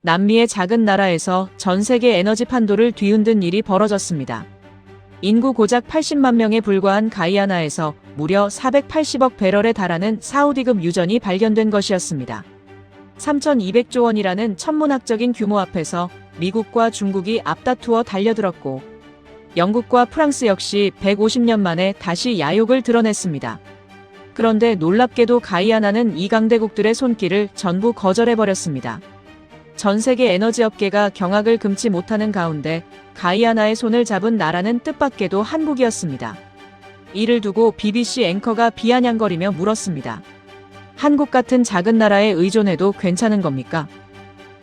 남미의 작은 나라에서 전 세계 에너지 판도를 뒤흔든 일이 벌어졌습니다. 인구 고작 80만 명에 불과한 가이아나에서 무려 480억 배럴에 달하는 사우디급 유전이 발견된 것이었습니다. 3,200조 원이라는 천문학적인 규모 앞에서 미국과 중국이 앞다투어 달려들었고, 영국과 프랑스 역시 150년 만에 다시 야욕을 드러냈습니다. 그런데 놀랍게도 가이아나는 이 강대국들의 손길을 전부 거절해버렸습니다. 전 세계 에너지 업계가 경악을 금치 못하는 가운데 가이아나의 손을 잡은 나라는 뜻밖에도 한국이었습니다. 이를 두고 BBC 앵커가 비아냥거리며 물었습니다. 한국 같은 작은 나라에 의존해도 괜찮은 겁니까?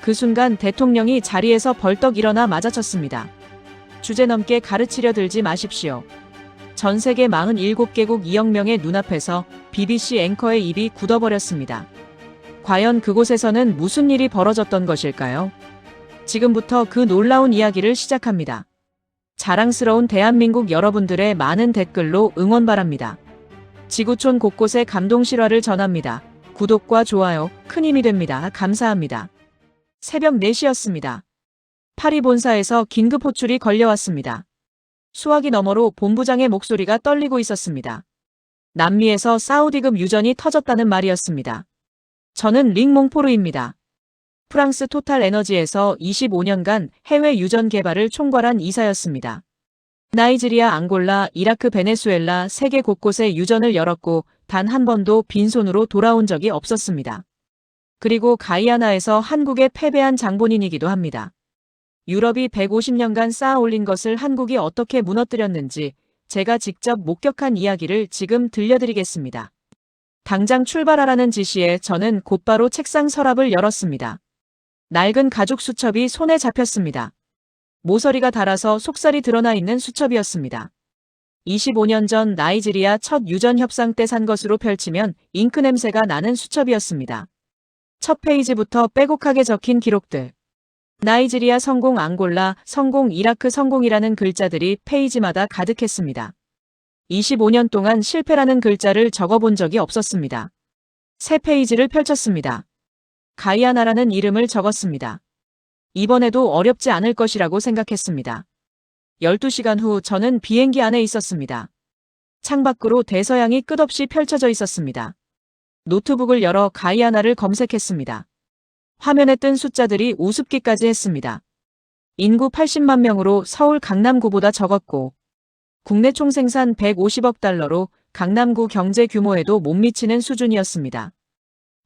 그 순간 대통령이 자리에서 벌떡 일어나 맞아쳤습니다. 주제넘게 가르치려 들지 마십시오. 전 세계 47개국 2억 명의 눈앞에서 BBC 앵커의 입이 굳어버렸습니다. 과연 그곳에서는 무슨 일이 벌어졌던 것일까요? 지금부터 그 놀라운 이야기를 시작합니다. 자랑스러운 대한민국 여러분들의 많은 댓글로 응원 바랍니다. 지구촌 곳곳에 감동 실화를 전합니다. 구독과 좋아요 큰 힘이 됩니다. 감사합니다. 새벽 4시였습니다. 파리 본사에서 긴급 호출이 걸려왔습니다. 수화기 너머로 본부장의 목소리가 떨리고 있었습니다. 남미에서 사우디급 유전이 터졌다는 말이었습니다. 저는 릭 몽포르입니다. 프랑스 토탈 에너지에서 25년간 해외 유전 개발을 총괄한 이사였습니다. 나이지리아, 앙골라, 이라크, 베네수엘라 세계 곳곳에 유전을 열었고 단 한 번도 빈손으로 돌아온 적이 없었습니다. 그리고 가이아나에서 한국에 패배한 장본인이기도 합니다. 유럽이 150년간 쌓아 올린 것을 한국이 어떻게 무너뜨렸는지 제가 직접 목격한 이야기를 지금 들려드리겠습니다. 당장 출발하라는 지시에 저는 곧바로 책상 서랍을 열었습니다. 낡은 가죽 수첩이 손에 잡혔습니다. 모서리가 닳아서 속살이 드러나 있는 수첩이었습니다. 25년 전 나이지리아 첫 유전 협상 때 산 것으로 펼치면 잉크 냄새가 나는 수첩이었습니다. 첫 페이지부터 빼곡하게 적힌 기록들. 나이지리아 성공, 앙골라 성공, 이라크 성공이라는 글자들이 페이지마다 가득했습니다. 25년 동안 실패라는 글자를 적어본 적이 없었습니다. 새 페이지를 펼쳤습니다. 가이아나라는 이름을 적었습니다. 이번에도 어렵지 않을 것이라고 생각했습니다. 12시간 후 저는 비행기 안에 있었습니다. 창밖으로 대서양이 끝없이 펼쳐져 있었습니다. 노트북을 열어 가이아나를 검색했습니다. 화면에 뜬 숫자들이 우습기까지 했습니다. 인구 80만 명으로 서울 강남구보다 적었고 국내 총생산 150억 달러로 강남구 경제 규모에도 못 미치는 수준이었습니다.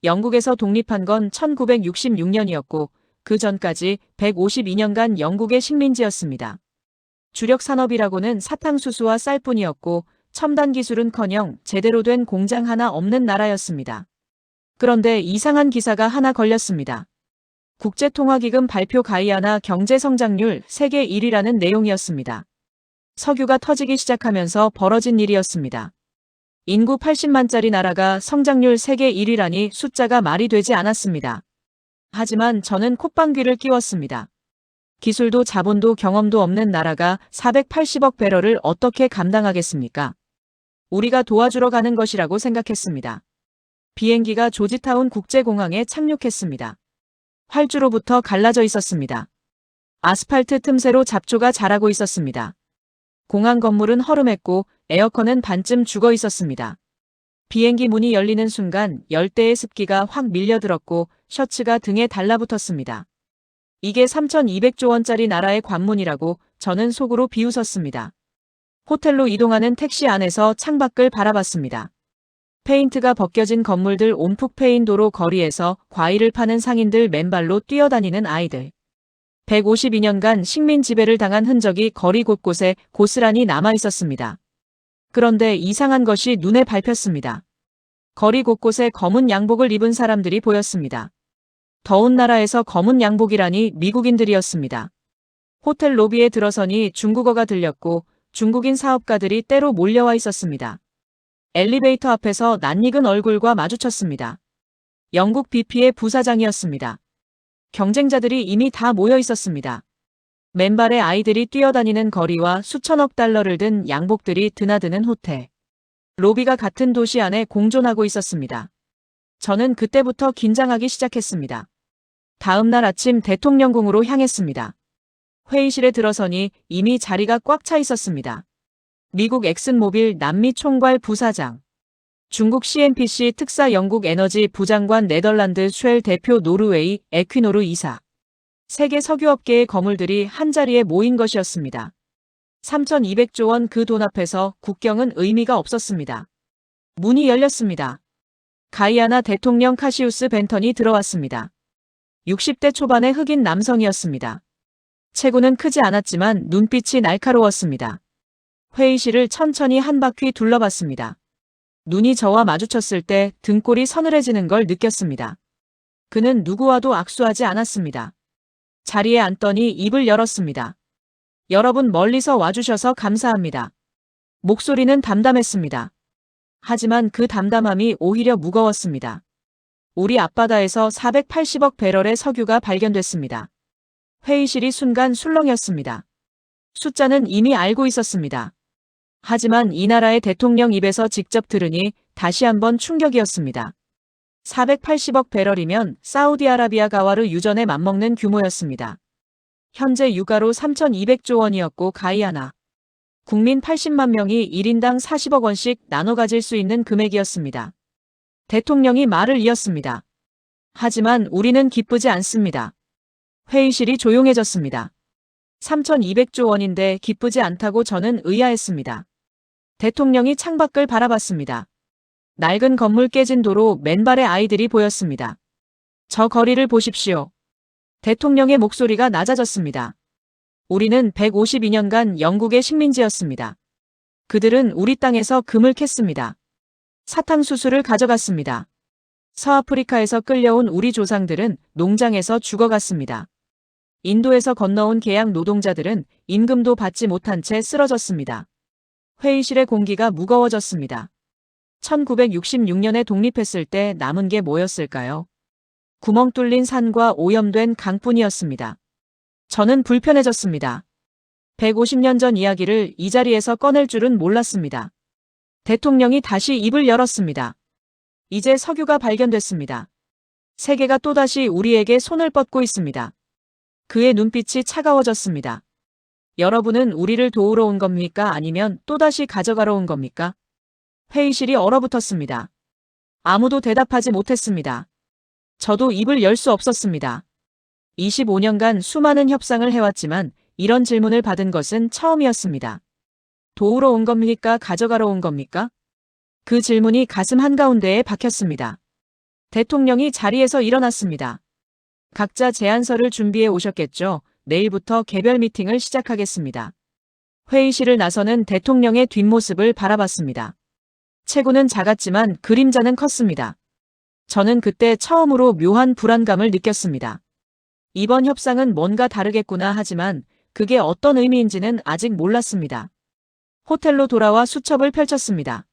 영국에서 독립한 건 1966년이었고 그 전까지 152년간 영국의 식민지였습니다. 주력 산업이라고는 사탕수수와 쌀뿐이었고 첨단 기술은커녕 제대로 된 공장 하나 없는 나라였습니다. 그런데 이상한 기사가 하나 걸렸습니다. 국제통화기금 발표 가이아나 경제성장률 세계 1위라는 내용이었습니다. 석유가 터지기 시작하면서 벌어진 일이었습니다. 인구 80만짜리 나라가 성장률 세계 1위라니 숫자가 말이 되지 않았습니다. 하지만 저는 콧방귀를 뀌웠습니다. 기술도 자본도 경험도 없는 나라가 480억 배럴을 어떻게 감당하겠습니까? 우리가 도와주러 가는 것이라고 생각했습니다. 비행기가 조지타운 국제공항에 착륙했습니다. 활주로부터 갈라져 있었습니다. 아스팔트 틈새로 잡초가 자라고 있었습니다. 공항 건물은 허름했고 에어컨은 반쯤 죽어 있었습니다. 비행기 문이 열리는 순간 열대의 습기가 확 밀려들었고 셔츠가 등에 달라붙었습니다. 이게 3,200조 원짜리 나라의 관문이라고 저는 속으로 비웃었습니다. 호텔로 이동하는 택시 안에서 창밖을 바라봤습니다. 페인트가 벗겨진 건물들, 온푹 패인 도로 거리에서 과일을 파는 상인들, 맨발로 뛰어다니는 아이들. 152년간 식민 지배를 당한 흔적이 거리 곳곳에 고스란히 남아 있었습니다. 그런데 이상한 것이 눈에 밟혔습니다. 거리 곳곳에 검은 양복을 입은 사람들이 보였습니다. 더운 나라에서 검은 양복이라니 미국인들이었습니다. 호텔 로비에 들어서니 중국어가 들렸고 중국인 사업가들이 때로 몰려와 있었습니다. 엘리베이터 앞에서 낯익은 얼굴과 마주쳤습니다. 영국 BP의 부사장이었습니다. 경쟁자들이 이미 다 모여 있었습니다. 맨발의 아이들이 뛰어다니는 거리와 수천억 달러를 든 양복들이 드나드는 호텔. 로비가 같은 도시 안에 공존하고 있었습니다. 저는 그때부터 긴장하기 시작했습니다. 다음 날 아침 대통령궁으로 향했습니다. 회의실에 들어서니 이미 자리가 꽉 차 있었습니다. 미국 엑슨모빌 남미 총괄 부사장, 중국 CNPC 특사 영국 에너지 부장관 네덜란드 쉘 대표 노르웨이 에퀴노르 이사. 세계 석유업계의 거물들이 한자리에 모인 것이었습니다. 3,200조 원 그 돈 앞에서 국경은 의미가 없었습니다. 문이 열렸습니다. 가이아나 대통령 카시우스 벤턴이 들어왔습니다. 60대 초반의 흑인 남성이었습니다. 체구는 크지 않았지만 눈빛이 날카로웠습니다. 회의실을 천천히 한 바퀴 둘러봤습니다. 눈이 저와 마주쳤을 때 등골이 서늘해지는 걸 느꼈습니다. 그는 누구와도 악수하지 않았습니다. 자리에 앉더니 입을 열었습니다. 여러분 멀리서 와주셔서 감사합니다. 목소리는 담담했습니다. 하지만 그 담담함이 오히려 무거웠습니다. 우리 앞바다에서 480억 배럴의 석유가 발견됐습니다. 회의실이 순간 술렁였습니다. 숫자는 이미 알고 있었습니다. 하지만 이 나라의 대통령 입에서 직접 들으니 다시 한번 충격이었습니다. 480억 배럴이면 사우디아라비아 가와르 유전에 맞먹는 규모였습니다. 현재 유가로 3,200조 원이었고 가이아나 국민 80만 명이 1인당 40억 원씩 나눠 가질 수 있는 금액이었습니다. 대통령이 말을 이었습니다. 하지만 우리는 기쁘지 않습니다. 회의실이 조용해졌습니다. 3,200조 원인데 기쁘지 않다고 저는 의아했습니다. 대통령이 창밖을 바라봤습니다. 낡은 건물 깨진 도로 맨발의 아이들이 보였습니다. 저 거리를 보십시오. 대통령의 목소리가 낮아졌습니다. 우리는 152년간 영국의 식민지였습니다. 그들은 우리 땅에서 금을 캤습니다. 사탕수수를 가져갔습니다. 서아프리카에서 끌려온 우리 조상들은 농장에서 죽어갔습니다. 인도에서 건너온 계약 노동자들은 임금도 받지 못한 채 쓰러졌습니다. 회의실의 공기가 무거워졌습니다. 1966년에 독립했을 때 남은 게 뭐였을까요? 구멍 뚫린 산과 오염된 강뿐이었습니다. 저는 불편해졌습니다. 150년 전 이야기를 이 자리에서 꺼낼 줄은 몰랐습니다. 대통령이 다시 입을 열었습니다. 이제 석유가 발견됐습니다. 세계가 또다시 우리에게 손을 뻗고 있습니다. 그의 눈빛이 차가워졌습니다. 여러분은 우리를 도우러 온 겁니까? 아니면 또다시 가져가러 온 겁니까? 회의실이 얼어붙었습니다. 아무도 대답하지 못했습니다. 저도 입을 열 수 없었습니다. 25년간 수많은 협상을 해왔지만 이런 질문을 받은 것은 처음이었습니다. 도우러 온 겁니까? 가져가러 온 겁니까? 그 질문이 가슴 한가운데에 박혔습니다. 대통령이 자리에서 일어났습니다. 각자 제안서를 준비해 오셨겠죠? 내일부터 개별 미팅을 시작하겠습니다. 회의실을 나서는 대통령의 뒷모습을 바라봤습니다. 체구는 작았지만 그림자는 컸습니다. 저는 그때 처음으로 묘한 불안감을 느꼈습니다. 이번 협상은 뭔가 다르겠구나 하지만 그게 어떤 의미인지는 아직 몰랐습니다. 호텔로 돌아와 수첩을 펼쳤습니다.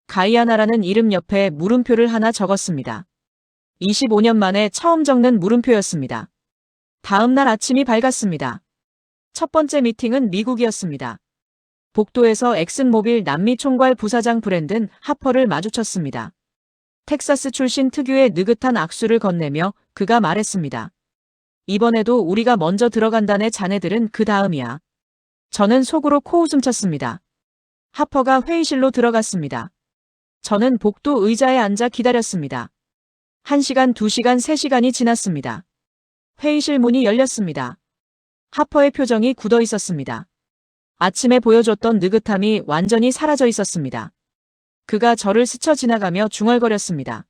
가이아나라는 이름 옆에 물음표를 하나 적었습니다. 25년 만에 처음 적는 물음표였습니다. 다음 날 아침이 밝았습니다. 첫 번째 미팅은 미국이었습니다. 복도에서 엑슨모빌 남미 총괄 부사장 브랜든 하퍼를 마주쳤습니다. 텍사스 출신 특유의 느긋한 악수를 건네며 그가 말했습니다. 이번에도 우리가 먼저 들어간다네. 자네들은 그 다음이야. 저는 속으로 코웃음 쳤습니다. 하퍼가 회의실로 들어갔습니다. 저는 복도 의자에 앉아 기다렸습니다. 1시간, 2시간, 3시간이 지났습니다. 회의실 문이 열렸습니다. 하퍼의 표정이 굳어 있었습니다. 아침에 보여줬던 느긋함이 완전히 사라져 있었습니다. 그가 저를 스쳐 지나가며 중얼거렸습니다.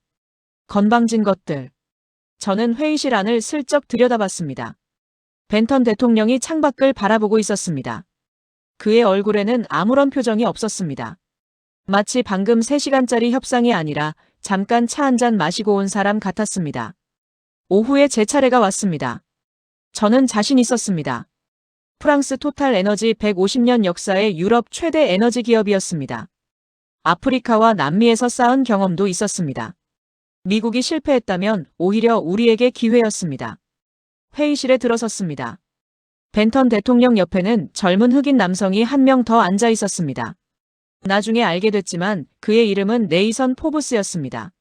건방진 것들. 저는 회의실 안을 슬쩍 들여다봤습니다. 벤턴 대통령이 창밖을 바라보고 있었습니다. 그의 얼굴에는 아무런 표정이 없었습니다. 마치 방금 3시간짜리 협상이 아니라 잠깐 차 한잔 마시고 온 사람 같았습니다. 오후에 제 차례가 왔습니다. 저는 자신 있었습니다. 프랑스 토탈 에너지 150년 역사의 유럽 최대 에너지 기업이었습니다. 아프리카와 남미에서 쌓은 경험도 있었습니다. 미국이 실패했다면 오히려 우리에게 기회였습니다. 회의실에 들어섰습니다. 벤턴 대통령 옆에는 젊은 흑인 남성이 한 명 더 앉아 있었습니다. 나중에 알게 됐지만 그의 이름은 네이선 포브스였습니다.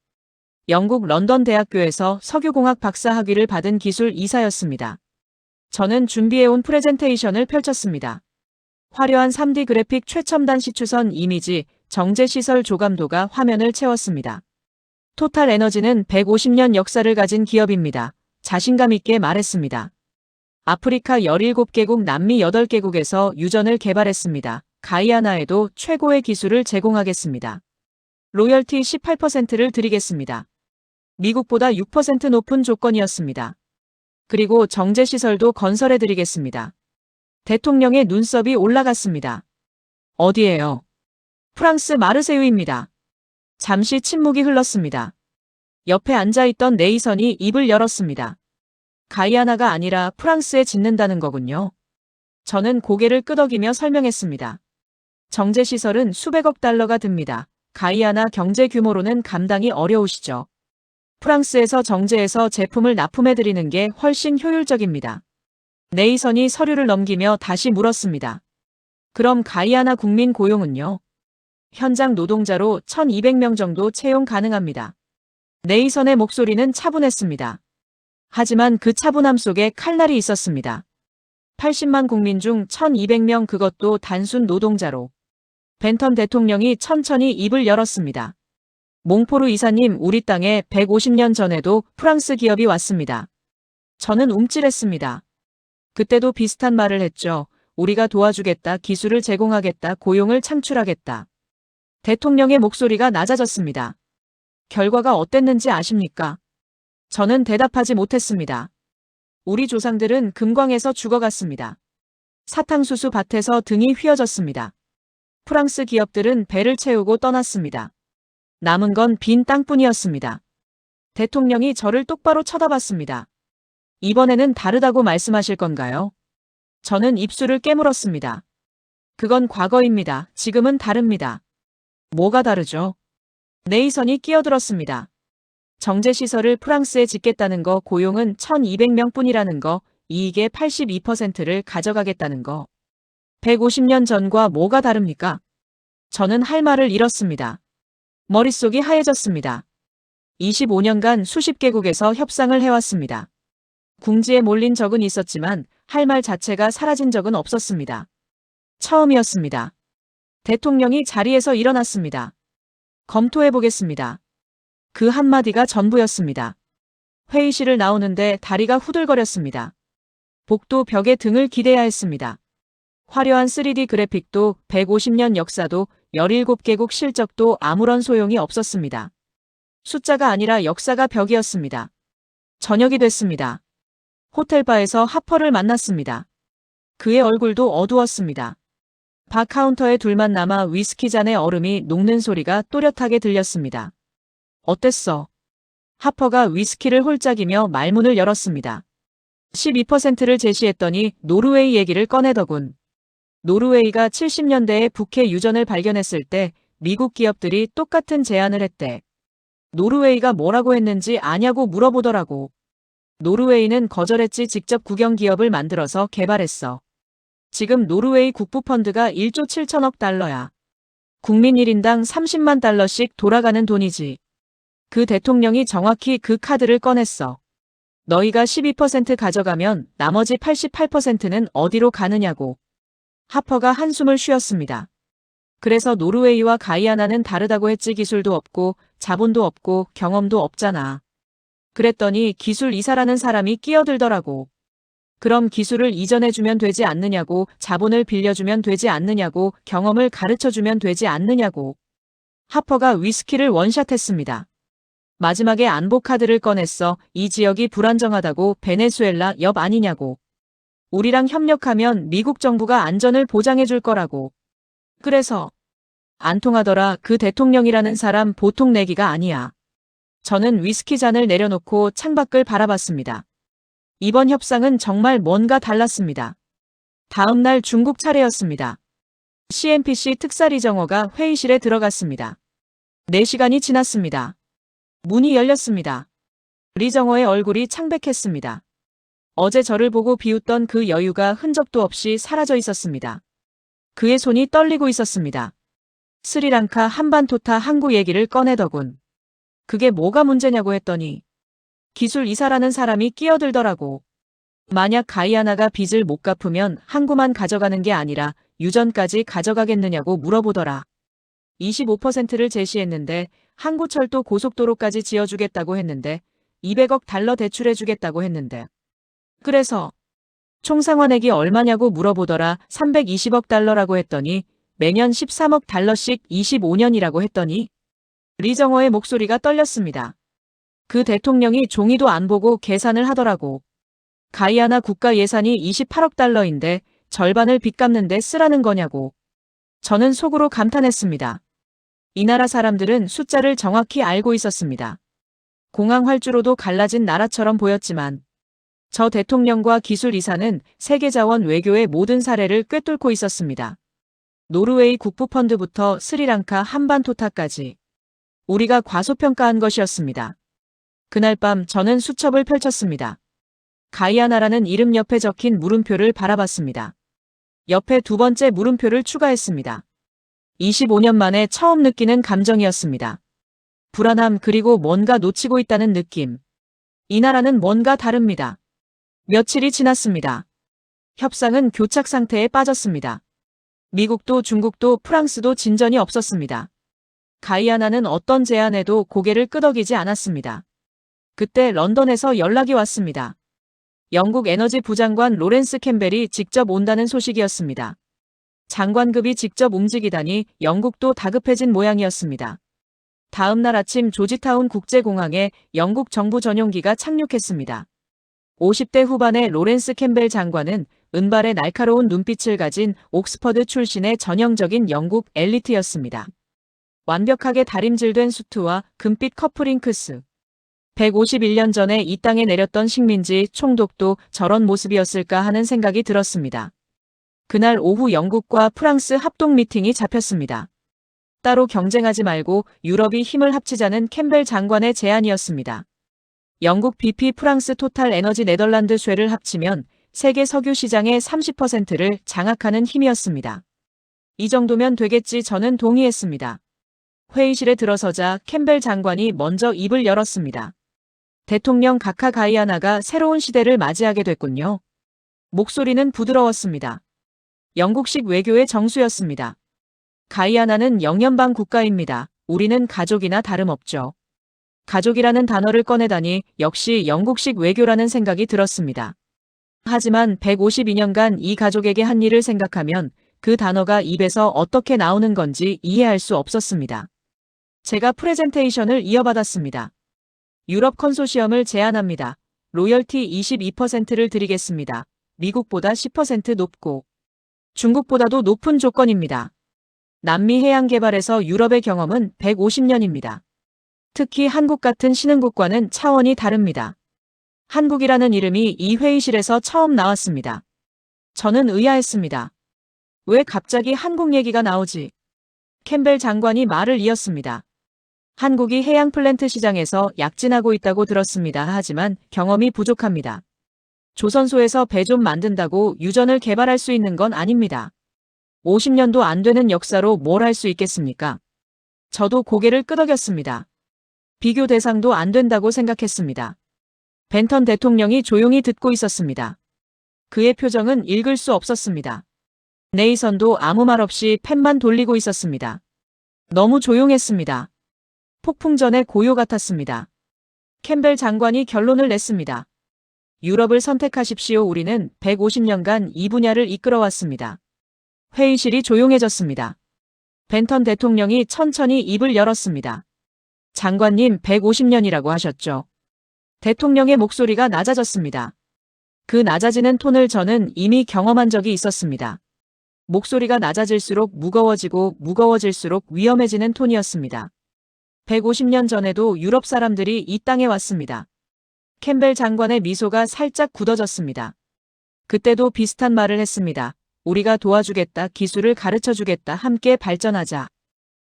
영국 런던 대학교에서 석유공학 박사 학위를 받은 기술 이사였습니다. 저는 준비해온 프레젠테이션을 펼쳤습니다. 화려한 3D 그래픽 최첨단 시추선 이미지, 정제시설 조감도가 화면을 채웠습니다. 토탈 에너지는 150년 역사를 가진 기업입니다. 자신감 있게 말했습니다. 아프리카 17개국, 남미 8개국에서 유전을 개발했습니다. 가이아나에도 최고의 기술을 제공하겠습니다. 로열티 18%를 드리겠습니다. 미국보다 6% 높은 조건이었습니다. 그리고 정제시설도 건설해드리겠습니다. 대통령의 눈썹이 올라갔습니다. 어디에요? 프랑스 마르세유입니다. 잠시 침묵이 흘렀습니다. 옆에 앉아있던 네이선이 입을 열었습니다. 가이아나가 아니라 프랑스에 짓는다는 거군요. 저는 고개를 끄덕이며 설명했습니다. 정제시설은 수백억 달러가 듭니다. 가이아나 경제 규모로는 감당이 어려우시죠. 프랑스에서 정제해서 제품을 납품해드리는 게 훨씬 효율적입니다. 네이선이 서류를 넘기며 다시 물었습니다. 그럼 가이아나 국민 고용은요? 현장 노동자로 1200명 정도 채용 가능합니다. 네이선의 목소리는 차분했습니다. 하지만 그 차분함 속에 칼날이 있었습니다. 80만 국민 중 1200명, 그것도 단순 노동자로. 벤턴 대통령이 천천히 입을 열었습니다. 몽포르 이사님, 우리 땅에 150년 전에도 프랑스 기업이 왔습니다. 저는 움찔했습니다. 그때도 비슷한 말을 했죠. 우리가 도와주겠다, 기술을 제공하겠다, 고용을 창출하겠다. 대통령의 목소리가 낮아졌습니다. 결과가 어땠는지 아십니까? 저는 대답하지 못했습니다. 우리 조상들은 금광에서 죽어갔습니다. 사탕수수 밭에서 등이 휘어졌습니다. 프랑스 기업들은 배를 채우고 떠났습니다. 남은 건 빈 땅뿐이었습니다. 대통령이 저를 똑바로 쳐다봤습니다. 이번에는 다르다고 말씀하실 건가요? 저는 입술을 깨물었습니다. 그건 과거입니다. 지금은 다릅니다. 뭐가 다르죠? 네이선이 끼어들었습니다. 정제시설을 프랑스에 짓겠다는 거, 고용은 1200명 뿐이라는 거, 이익의 82%를 가져가겠다는 거. 150년 전과 뭐가 다릅니까? 저는 할 말을 잃었습니다. 머릿속이 하얘졌습니다. 25년간 수십 개국에서 협상을 해왔습니다. 궁지에 몰린 적은 있었지만 할 말 자체가 사라진 적은 없었습니다. 처음이었습니다. 대통령이 자리에서 일어났습니다. 검토해보겠습니다. 그 한마디가 전부였습니다. 회의실을 나오는데 다리가 후들거렸습니다. 복도 벽에 등을 기대야 했습니다. 화려한 3D 그래픽도 150년 역사도 17개국 실적도 아무런 소용이 없었습니다. 숫자가 아니라 역사가 벽이었습니다. 저녁이 됐습니다. 호텔바에서 하퍼를 만났습니다. 그의 얼굴도 어두웠습니다. 바 카운터에 둘만 남아 위스키 잔의 얼음이 녹는 소리가 또렷하게 들렸습니다. 어땠어? 하퍼가 위스키를 홀짝이며 말문을 열었습니다. 12%를 제시했더니 노르웨이 얘기를 꺼내더군. 노르웨이가 70년대에 북해 유전을 발견했을 때 미국 기업들이 똑같은 제안을 했대. 노르웨이가 뭐라고 했는지 아냐고 물어보더라고. 노르웨이는 거절했지. 직접 국영 기업을 만들어서 개발했어. 지금 노르웨이 국부펀드가 1조 7천억 달러야. 국민 1인당 30만 달러씩 돌아가는 돈이지. 그 대통령이 정확히 그 카드를 꺼냈어. 너희가 12% 가져가면 나머지 88%는 어디로 가느냐고. 하퍼가 한숨을 쉬었습니다. 그래서 노르웨이와 가이아나는 다르다고 했지. 기술도 없고 자본도 없고 경험도 없잖아. 그랬더니 기술 이사라는 사람이 끼어들더라고. 그럼 기술을 이전해주면 되지 않느냐고, 자본을 빌려주면 되지 않느냐고, 경험을 가르쳐주면 되지 않느냐고. 하퍼가 위스키를 원샷했습니다. 마지막에 안보 카드를 꺼냈어. 이 지역이 불안정하다고. 베네수엘라 옆 아니냐고. 우리랑 협력하면 미국 정부가 안전을 보장해줄 거라고. 그래서 안 통하더라. 그 대통령이라는 사람 보통 내기가 아니야. 저는 위스키 잔을 내려놓고 창밖을 바라봤습니다. 이번 협상은 정말 뭔가 달랐습니다. 다음 날 중국 차례였습니다. CNPC 특사 리정어가 회의실에 들어갔습니다. 4시간이 지났습니다. 문이 열렸습니다. 리정어의 얼굴이 창백했습니다. 어제 저를 보고 비웃던 그 여유가 흔적도 없이 사라져 있었습니다. 그의 손이 떨리고 있었습니다. 스리랑카 한반토타 항구 얘기를 꺼내더군. 그게 뭐가 문제냐고 했더니 기술 이사라는 사람이 끼어들더라고. 만약 가이아나가 빚을 못 갚으면 항구만 가져가는 게 아니라 유전까지 가져가겠느냐고 물어보더라. 25%를 제시했는데 항구철도 고속도로까지 지어주겠다고 했는데 200억 달러 대출해주겠다고 했는데 그래서 총 상환액이 얼마냐고 물어보더라. 320억 달러라고 했더니 매년 13억 달러씩 25년이라고 했더니 리정어의 목소리가 떨렸습니다. 그 대통령이 종이도 안 보고 계산을 하더라고. 가이아나 국가 예산이 28억 달러인데 절반을 빚 갚는데 쓰라는 거냐고. 저는 속으로 감탄했습니다. 이 나라 사람들은 숫자를 정확히 알고 있었습니다. 공항 활주로도 갈라진 나라처럼 보였지만 저 대통령과 기술 이사는 세계자원 외교의 모든 사례를 꿰뚫고 있었습니다. 노르웨이 국부펀드부터 스리랑카 한반토타까지 우리가 과소평가한 것이었습니다. 그날 밤 저는 수첩을 펼쳤습니다. 가이아나라는 이름 옆에 적힌 물음표를 바라봤습니다. 옆에 두 번째 물음표를 추가했습니다. 25년 만에 처음 느끼는 감정이었습니다. 불안함 그리고 뭔가 놓치고 있다는 느낌. 이 나라는 뭔가 다릅니다. 며칠이 지났습니다. 협상은 교착 상태에 빠졌습니다. 미국도 중국도 프랑스도 진전이 없었습니다. 가이아나는 어떤 제안에도 고개를 끄덕이지 않았습니다. 그때 런던에서 연락이 왔습니다. 영국 에너지 부장관 로렌스 캠벨이 직접 온다는 소식이었습니다. 장관급이 직접 움직이다니 영국도 다급해진 모양이었습니다. 다음 날 아침 조지타운 국제공항에 영국 정부 전용기가 착륙했습니다. 50대 후반의 로렌스 캠벨 장관은 은발의 날카로운 눈빛을 가진 옥스퍼드 출신의 전형적인 영국 엘리트였습니다. 완벽하게 다림질된 수트와 금빛 커플링크스. 151년 전에 이 땅에 내렸던 식민지 총독도 저런 모습이었을까 하는 생각이 들었습니다. 그날 오후 영국과 프랑스 합동 미팅이 잡혔습니다. 따로 경쟁하지 말고 유럽이 힘을 합치자는 캠벨 장관의 제안이었습니다. 영국 BP 프랑스 토탈 에너지 네덜란드 쉐를 합치면 세계 석유 시장의 30%를 장악하는 힘이었습니다. 이 정도면 되겠지 저는 동의했습니다. 회의실에 들어서자 캠벨 장관이 먼저 입을 열었습니다. 대통령 가카 가이아나가 새로운 시대를 맞이하게 됐군요. 목소리는 부드러웠습니다. 영국식 외교의 정수였습니다. 가이아나는 영연방 국가입니다. 우리는 가족이나 다름없죠. 가족이라는 단어를 꺼내다니 역시 영국식 외교라는 생각이 들었습니다. 하지만 152년간 이 가족에게 한 일을 생각하면 그 단어가 입에서 어떻게 나오는 건지 이해할 수 없었습니다. 제가 프레젠테이션을 이어받았습니다. 유럽 컨소시엄을 제안합니다. 로열티 22%를 드리겠습니다. 미국보다 10% 높고 중국보다도 높은 조건입니다. 남미 해양 개발에서 유럽의 경험은 150년입니다. 특히 한국 같은 신흥국과는 차원이 다릅니다. 한국이라는 이름이 이 회의실에서 처음 나왔습니다. 저는 의아했습니다. 왜 갑자기 한국 얘기가 나오지? 캠벨 장관이 말을 이었습니다. 한국이 해양 플랜트 시장에서 약진하고 있다고 들었습니다. 하지만 경험이 부족합니다. 조선소에서 배 좀 만든다고 유전을 개발할 수 있는 건 아닙니다. 50년도 안 되는 역사로 뭘 할 수 있겠습니까? 저도 고개를 끄덕였습니다. 비교 대상도 안 된다고 생각했습니다. 벤턴 대통령이 조용히 듣고 있었습니다. 그의 표정은 읽을 수 없었습니다. 네이선도 아무 말 없이 펜만 돌리고 있었습니다. 너무 조용했습니다. 폭풍전의 고요 같았습니다. 캠벨 장관이 결론을 냈습니다. 유럽을 선택하십시오. 우리는 150년간 이 분야를 이끌어왔습니다. 회의실이 조용해졌습니다. 벤턴 대통령이 천천히 입을 열었습니다. 장관님 150년이라고 하셨죠. 대통령의 목소리가 낮아졌습니다. 그 낮아지는 톤을 저는 이미 경험한 적이 있었습니다. 목소리가 낮아질수록 무거워지고 무거워질수록 위험해지는 톤이었습니다. 150년 전에도 유럽 사람들이 이 땅에 왔습니다. 캠벨 장관의 미소가 살짝 굳어졌습니다. 그때도 비슷한 말을 했습니다. 우리가 도와주겠다, 기술을 가르쳐주겠다, 함께 발전하자.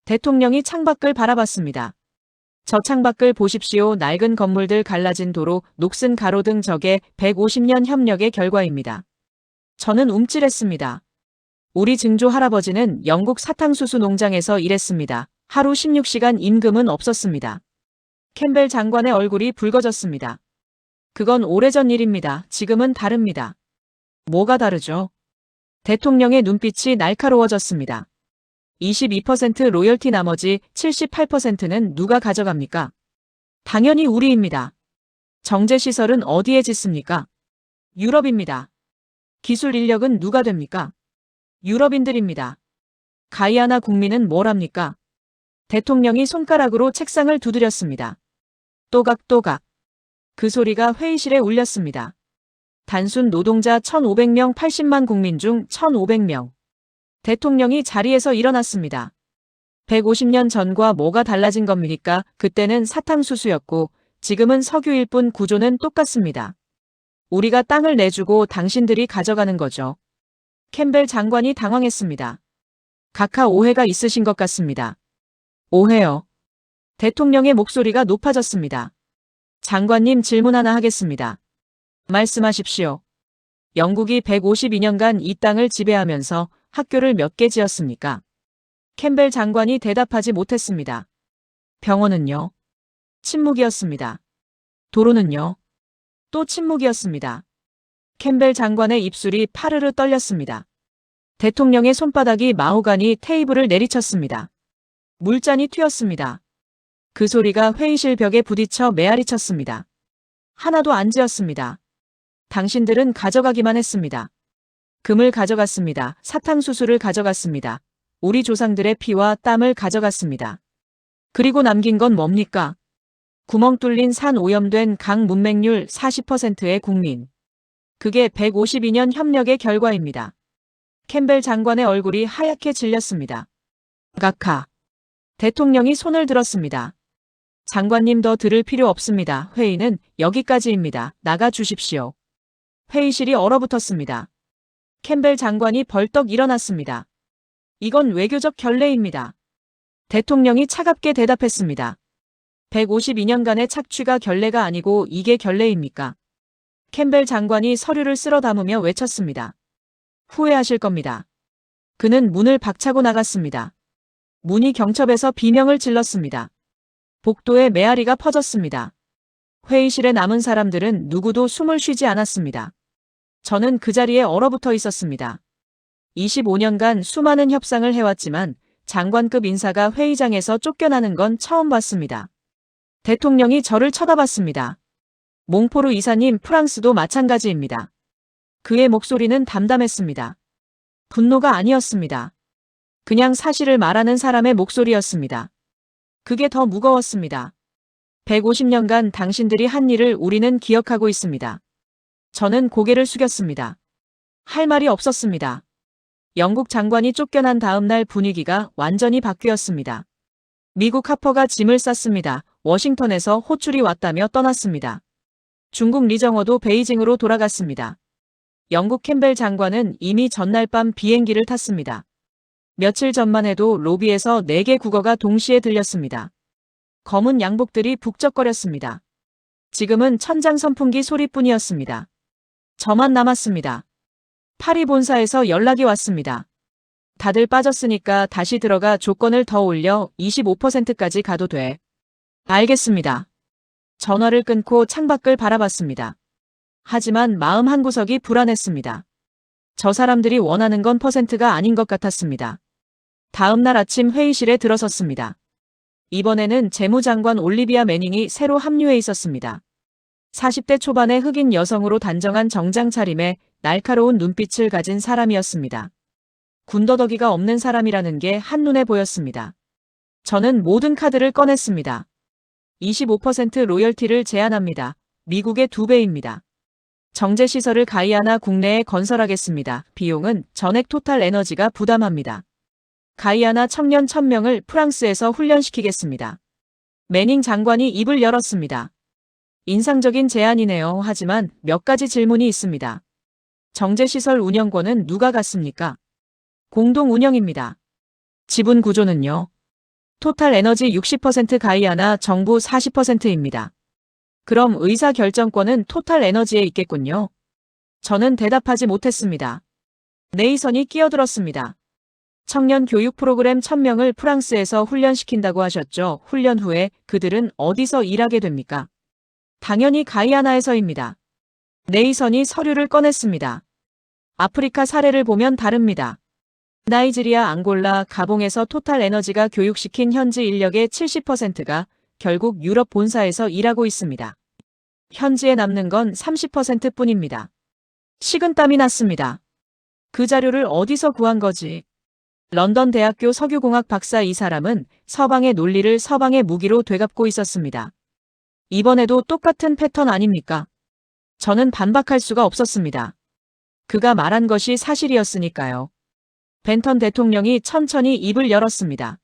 대통령이 창밖을 바라봤습니다. 저 창밖을 보십시오. 낡은 건물들, 갈라진 도로, 녹슨 가로등, 저게 150년 협력의 결과입니다. 저는 움찔했습니다. 우리 증조 할아버지는 영국 사탕수수 농장에서 일했습니다. 하루 16시간 임금은 없었습니다. 캠벨 장관의 얼굴이 붉어졌습니다. 그건 오래전 일입니다. 지금은 다릅니다. 뭐가 다르죠? 대통령의 눈빛이 날카로워졌습니다. 22% 로열티 나머지 78%는 누가 가져갑니까? 당연히 우리입니다. 정제시설은 어디에 짓습니까? 유럽입니다. 기술 인력은 누가 됩니까? 유럽인들입니다. 가이아나 국민은 뭘 합니까? 대통령이 손가락으로 책상을 두드렸습니다. 또각또각. 그 소리가 회의실에 울렸습니다. 단순 노동자 1,500명 80만 국민 중 1,500명. 대통령이 자리에서 일어났습니다. 150년 전과 뭐가 달라진 겁니까? 그때는 사탕수수였고 지금은 석유일 뿐 구조는 똑같습니다. 우리가 땅을 내주고 당신들이 가져가는 거죠. 캠벨 장관이 당황했습니다. 각하 오해가 있으신 것 같습니다. 오해요. 대통령의 목소리가 높아졌습니다. 장관님 질문 하나 하겠습니다. 말씀하십시오. 영국이 152년간 이 땅을 지배하면서 학교를 몇 개 지었습니까? 캠벨 장관이 대답하지 못했습니다. 병원은요? 침묵이었습니다. 도로는요? 또 침묵이었습니다. 캠벨 장관의 입술이 파르르 떨렸습니다. 대통령의 손바닥이 마호가니 테이블을 내리쳤습니다. 물잔이 튀었습니다. 그 소리가 회의실 벽에 부딪혀 메아리 쳤습니다. 하나도 안 지었습니다. 당신들은 가져가기만 했습니다. 금을 가져갔습니다. 사탕수수를 가져갔습니다. 우리 조상들의 피와 땀을 가져갔습니다. 그리고 남긴 건 뭡니까? 구멍 뚫린 산 오염된 강 문맹률 40%의 국민. 그게 152년 협력의 결과입니다. 캠벨 장관의 얼굴이 하얗게 질렸습니다. 각하. 대통령이 손을 들었습니다. 장관님 더 들을 필요 없습니다. 회의는 여기까지입니다. 나가 주십시오. 회의실이 얼어붙었습니다. 캠벨 장관이 벌떡 일어났습니다. 이건 외교적 결례입니다. 대통령이 차갑게 대답했습니다. 152년간의 착취가 결례가 아니고 이게 결례입니까? 캠벨 장관이 서류를 쓸어 담으며 외쳤습니다. 후회하실 겁니다. 그는 문을 박차고 나갔습니다. 문이 경첩해서 비명을 질렀습니다. 복도에 메아리가 퍼졌습니다. 회의실에 남은 사람들은 누구도 숨을 쉬지 않았습니다. 저는 그 자리에 얼어붙어 있었습니다. 25년간 수많은 협상을 해왔지만 장관급 인사가 회의장에서 쫓겨나는 건 처음 봤습니다. 대통령이 저를 쳐다봤습니다. 몽포르 이사님, 프랑스도 마찬가지입니다. 그의 목소리는 담담했습니다. 분노가 아니었습니다. 그냥 사실을 말하는 사람의 목소리였습니다. 그게 더 무거웠습니다. 150년간 당신들이 한 일을 우리는 기억하고 있습니다. 저는 고개를 숙였습니다. 할 말이 없었습니다. 영국 장관이 쫓겨난 다음 날 분위기가 완전히 바뀌었습니다. 미국 하퍼가 짐을 쌌습니다. 워싱턴에서 호출이 왔다며 떠났습니다. 중국 리정어도 베이징으로 돌아갔습니다. 영국 캠벨 장관은 이미 전날 밤 비행기를 탔습니다. 며칠 전만 해도 로비에서 4개 국어가 동시에 들렸습니다. 검은 양복들이 북적거렸습니다. 지금은 천장 선풍기 소리뿐이었습니다. 저만 남았습니다. 파리 본사에서 연락이 왔습니다. 다들 빠졌으니까 다시 들어가 조건을 더 올려 25%까지 가도 돼. 알겠습니다. 전화를 끊고 창밖을 바라봤습니다. 하지만 마음 한구석이 불안했습니다. 저 사람들이 원하는 건 퍼센트가 아닌 것 같았습니다. 다음 날 아침 회의실에 들어섰습니다. 이번에는 재무장관 올리비아 매닝이 새로 합류해 있었습니다. 40대 초반의 흑인 여성으로 단정한 정장 차림에 날카로운 눈빛을 가진 사람이었습니다. 군더더기가 없는 사람이라는 게 한눈에 보였습니다. 저는 모든 카드를 꺼냈습니다. 25% 로열티를 제한합니다. 미국의 2배입니다. 정제시설을 가이아나 국내에 건설하겠습니다. 비용은 전액 토탈 에너지가 부담합니다. 가이아나 청년 1000명을 프랑스에서 훈련시키겠습니다. 매닝 장관이 입을 열었습니다. 인상적인 제안이네요. 하지만 몇 가지 질문이 있습니다. 정제시설 운영권은 누가 갖습니까? 공동 운영입니다. 지분 구조는요? 토탈 에너지 60% 가이아나 정부 40%입니다. 그럼 의사결정권은 토탈 에너지에 있겠군요. 저는 대답하지 못했습니다. 네이선이 끼어들었습니다. 청년 교육 프로그램 1000명을 프랑스에서 훈련시킨다고 하셨죠. 훈련 후에 그들은 어디서 일하게 됩니까? 당연히 가이아나에서입니다. 네이선이 서류를 꺼냈습니다. 아프리카 사례를 보면 다릅니다. 나이지리아, 앙골라, 가봉에서 토탈에너지가 교육시킨 현지 인력의 70%가 결국 유럽 본사에서 일하고 있습니다. 현지에 남는 건 30%뿐입니다. 식은땀이 났습니다. 그 자료를 어디서 구한 거지? 런던 대학교 석유공학 박사 이 사람은 서방의 논리를 서방의 무기로 되갚고 있었습니다. 이번에도 똑같은 패턴 아닙니까? 저는 반박할 수가 없었습니다. 그가 말한 것이 사실이었으니까요. 벤턴 대통령이 천천히 입을 열었습니다.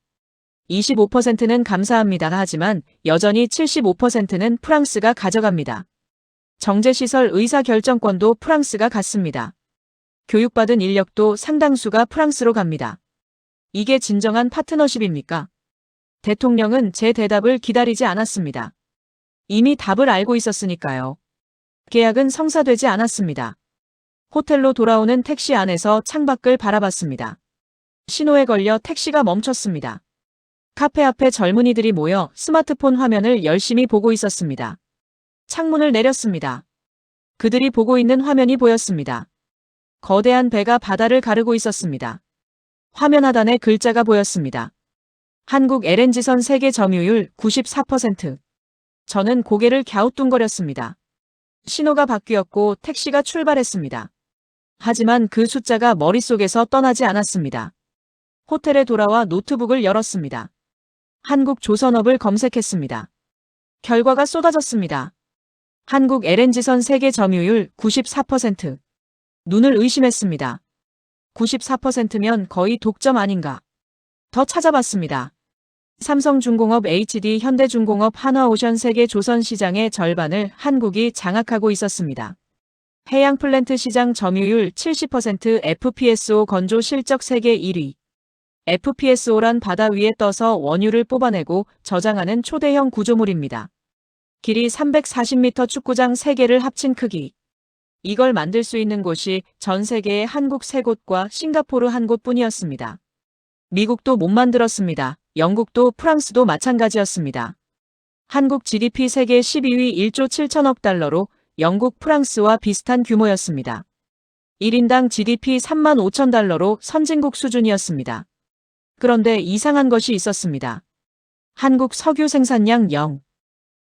25%는 감사합니다. 하지만 여전히 75%는 프랑스가 가져갑니다. 정제시설 의사결정권도 프랑스가 갖습니다. 교육받은 인력도 상당수가 프랑스로 갑니다. 이게 진정한 파트너십입니까? 대통령은 제 대답을 기다리지 않았습니다. 이미 답을 알고 있었으니까요. 계약은 성사되지 않았습니다. 호텔로 돌아오는 택시 안에서 창밖을 바라봤습니다. 신호에 걸려 택시가 멈췄습니다. 카페 앞에 젊은이들이 모여 스마트폰 화면을 열심히 보고 있었습니다. 창문을 내렸습니다. 그들이 보고 있는 화면이 보였습니다. 거대한 배가 바다를 가르고 있었습니다. 화면 하단에 글자가 보였습니다. 한국 LNG선 세계 점유율 94%. 저는 고개를 갸우뚱거렸습니다. 신호가 바뀌었고 택시가 출발했습니다. 하지만 그 숫자가 머릿속에서 떠나지 않았습니다. 호텔에 돌아와 노트북을 열었습니다. 한국 조선업을 검색했습니다. 결과가 쏟아졌습니다. 한국 LNG선 세계 점유율 94%. 눈을 의심했습니다. 94%면 거의 독점 아닌가. 더 찾아봤습니다. 삼성중공업, HD, 현대중공업, 한화오션 세계 조선 시장의 절반을 한국이 장악하고 있었습니다. 해양 플랜트 시장 점유율 70%, FPSO 건조 실적 세계 1위. FPSO란 바다 위에 떠서 원유를 뽑아내고 저장하는 초대형 구조물입니다. 길이 340m 축구장 3개를 합친 크기. 이걸 만들 수 있는 곳이 전 세계에 한국 3곳과 싱가포르 1곳뿐이었습니다. 미국도 못 만들었습니다. 영국도 프랑스도 마찬가지였습니다. 한국 GDP 세계 12위 1조 7천억 달러로 영국, 프랑스와 비슷한 규모였습니다. 1인당 GDP 3만 5천 달러로 선진국 수준이었습니다. 그런데 이상한 것이 있었습니다. 한국 석유 생산량 0.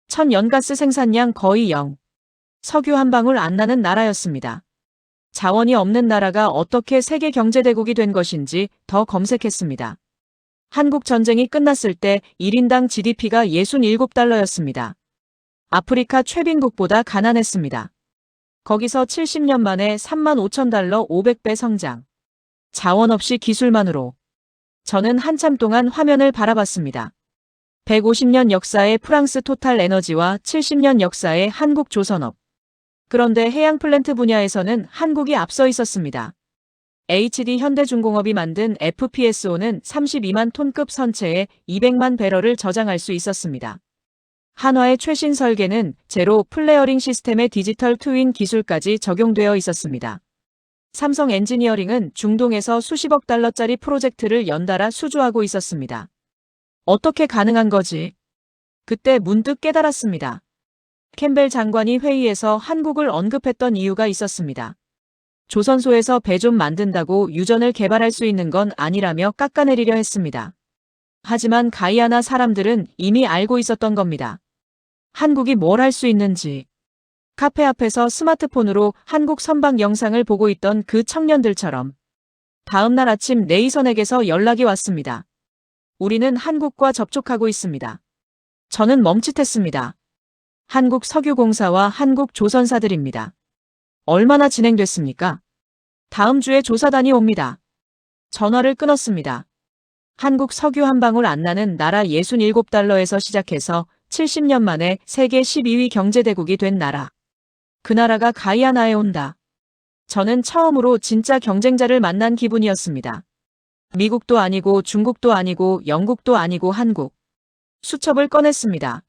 천연가스 생산량 거의 0. 석유 한 방울 안 나는 나라였습니다. 자원이 없는 나라가 어떻게 세계 경제대국이 된 것인지 더 검색했습니다. 한국 전쟁이 끝났을 때 1인당 GDP가 67달러였습니다. 아프리카 최빈국보다 가난했습니다. 거기서 70년 만에 3만 5천 달러 500배 성장. 자원 없이 기술만으로. 저는 한참 동안 화면을 바라봤습니다. 150년 역사의 프랑스 토탈 에너지와 70년 역사의 한국 조선업. 그런데 해양 플랜트 분야에서는 한국이 앞서 있었습니다. HD 현대중공업이 만든 FPSO는 32만 톤급 선체에 200만 배럴을 저장할 수 있었습니다. 한화의 최신 설계는 제로 플레어링 시스템의 디지털 트윈 기술까지 적용되어 있었습니다. 삼성 엔지니어링은 중동에서 수십억 달러짜리 프로젝트를 연달아 수주하고 있었습니다. 어떻게 가능한 거지? 그때 문득 깨달았습니다. 캠벨 장관이 회의에서 한국을 언급했던 이유가 있었습니다. 조선소에서 배 좀 만든다고 유전을 개발할 수 있는 건 아니라며 깎아내리려 했습니다. 하지만 가이아나 사람들은 이미 알고 있었던 겁니다. 한국이 뭘 할 수 있는지. 카페 앞에서 스마트폰으로 한국 선박 영상을 보고 있던 그 청년들처럼. 다음 날 아침 네이선에게서 연락이 왔습니다. 우리는 한국과 접촉하고 있습니다. 저는 멈칫했습니다. 한국 석유공사와 한국 조선사들입니다. 얼마나 진행됐습니까? 다음 주에 조사단이 옵니다. 전화를 끊었습니다. 한국 석유 한 방울 안 나는 나라 67달러에서 시작해서 70년 만에 세계 12위 경제대국이 된 나라. 그 나라가 가이아나에 온다. 저는 처음으로 진짜 경쟁자를 만난 기분이었습니다. 미국도 아니고 중국도 아니고 영국도 아니고 한국. 수첩을 꺼냈습니다.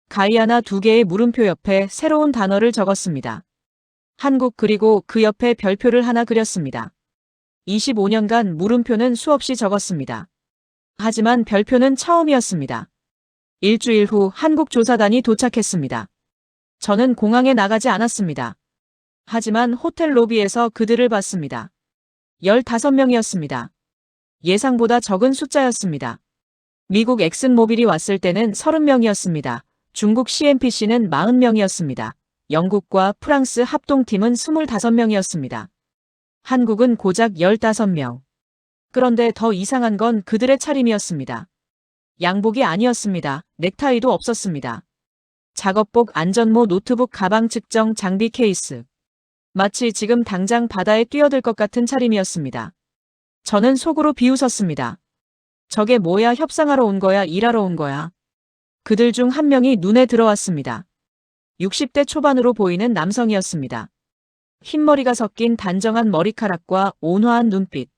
가이아나 2개의 물음표 옆에 새로운 단어를 적었습니다. 한국 그리고 그 옆에 별표를 하나 그렸습니다. 25년간 물음표는 수없이 적었습니다. 하지만 별표는 처음이었습니다. 일주일 후 한국 조사단이 도착했습니다. 저는 공항에 나가지 않았습니다. 하지만 호텔 로비에서 그들을 봤습니다. 15명이었습니다. 예상보다 적은 숫자였습니다. 미국 엑슨모빌이 왔을 때는 30명이었습니다. 중국 CNPC는 40명이었습니다. 영국과 프랑스 합동팀은 25명이었습니다. 한국은 고작 15명. 그런데 더 이상한 건 그들의 차림이었습니다. 양복이 아니었습니다. 넥타이도 없었습니다. 작업복, 안전모, 노트북, 가방, 측정, 장비, 케이스. 마치 지금 당장 바다에 뛰어들 것 같은 차림이었습니다. 저는 속으로 비웃었습니다. 저게 뭐야, 협상하러 온 거야, 일하러 온 거야. 그들 중 한 명이 눈에 들어왔습니다. 60대 초반으로 보이는 남성이었습니다. 흰머리가 섞인 단정한 머리카락과 온화한 눈빛.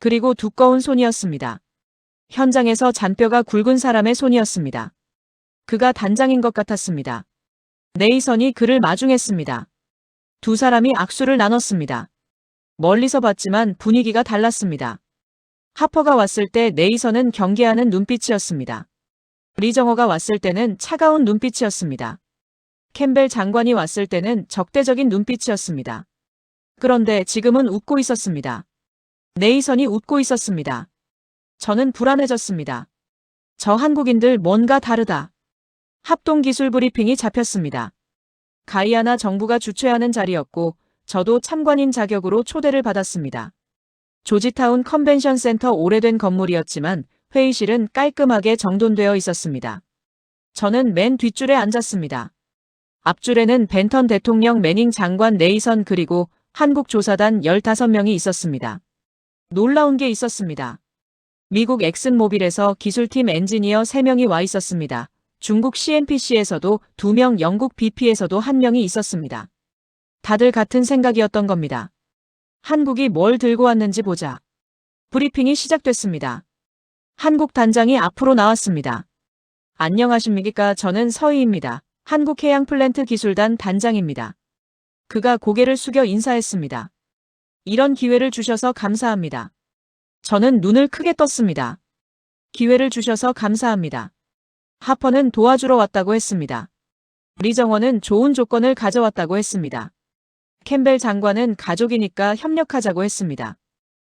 그리고 두꺼운 손이었습니다. 현장에서 잔뼈가 굵은 사람의 손이었습니다. 그가 단장인 것 같았습니다. 네이선이 그를 마중했습니다. 두 사람이 악수를 나눴습니다. 멀리서 봤지만 분위기가 달랐습니다. 하퍼가 왔을 때 네이선은 경계하는 눈빛이었습니다. 리정어가 왔을 때는 차가운 눈빛이었습니다. 캠벨 장관이 왔을 때는 적대적인 눈빛이었습니다. 그런데 지금은 웃고 있었습니다. 네이선이 웃고 있었습니다. 저는 불안해졌습니다. 저 한국인들 뭔가 다르다. 합동기술 브리핑이 잡혔습니다. 가이아나 정부가 주최하는 자리였고 저도 참관인 자격으로 초대를 받았습니다. 조지타운 컨벤션 센터 오래된 건물이었지만 회의실은 깔끔하게 정돈되어 있었습니다. 저는 맨 뒷줄에 앉았습니다. 앞줄에는 벤턴 대통령, 매닝 장관, 네이선 그리고 한국 조사단 15명이 있었습니다. 놀라운 게 있었습니다. 미국 엑슨모빌에서 기술팀 엔지니어 3명이 와 있었습니다. 중국 CNPC에서도 2명, 영국 BP에서도 1명이 있었습니다. 다들 같은 생각이었던 겁니다. 한국이 뭘 들고 왔는지 보자. 브리핑이 시작됐습니다. 한국 단장이 앞으로 나왔습니다. 안녕하십니까? 저는 서희입니다. 한국해양플랜트 기술단 단장입니다. 그가 고개를 숙여 인사했습니다. 이런 기회를 주셔서 감사합니다. 저는 눈을 크게 떴습니다. 기회를 주셔서 감사합니다. 하퍼는 도와주러 왔다고 했습니다. 리정원은 좋은 조건을 가져왔다고 했습니다. 캠벨 장관은 가족이니까 협력하자고 했습니다.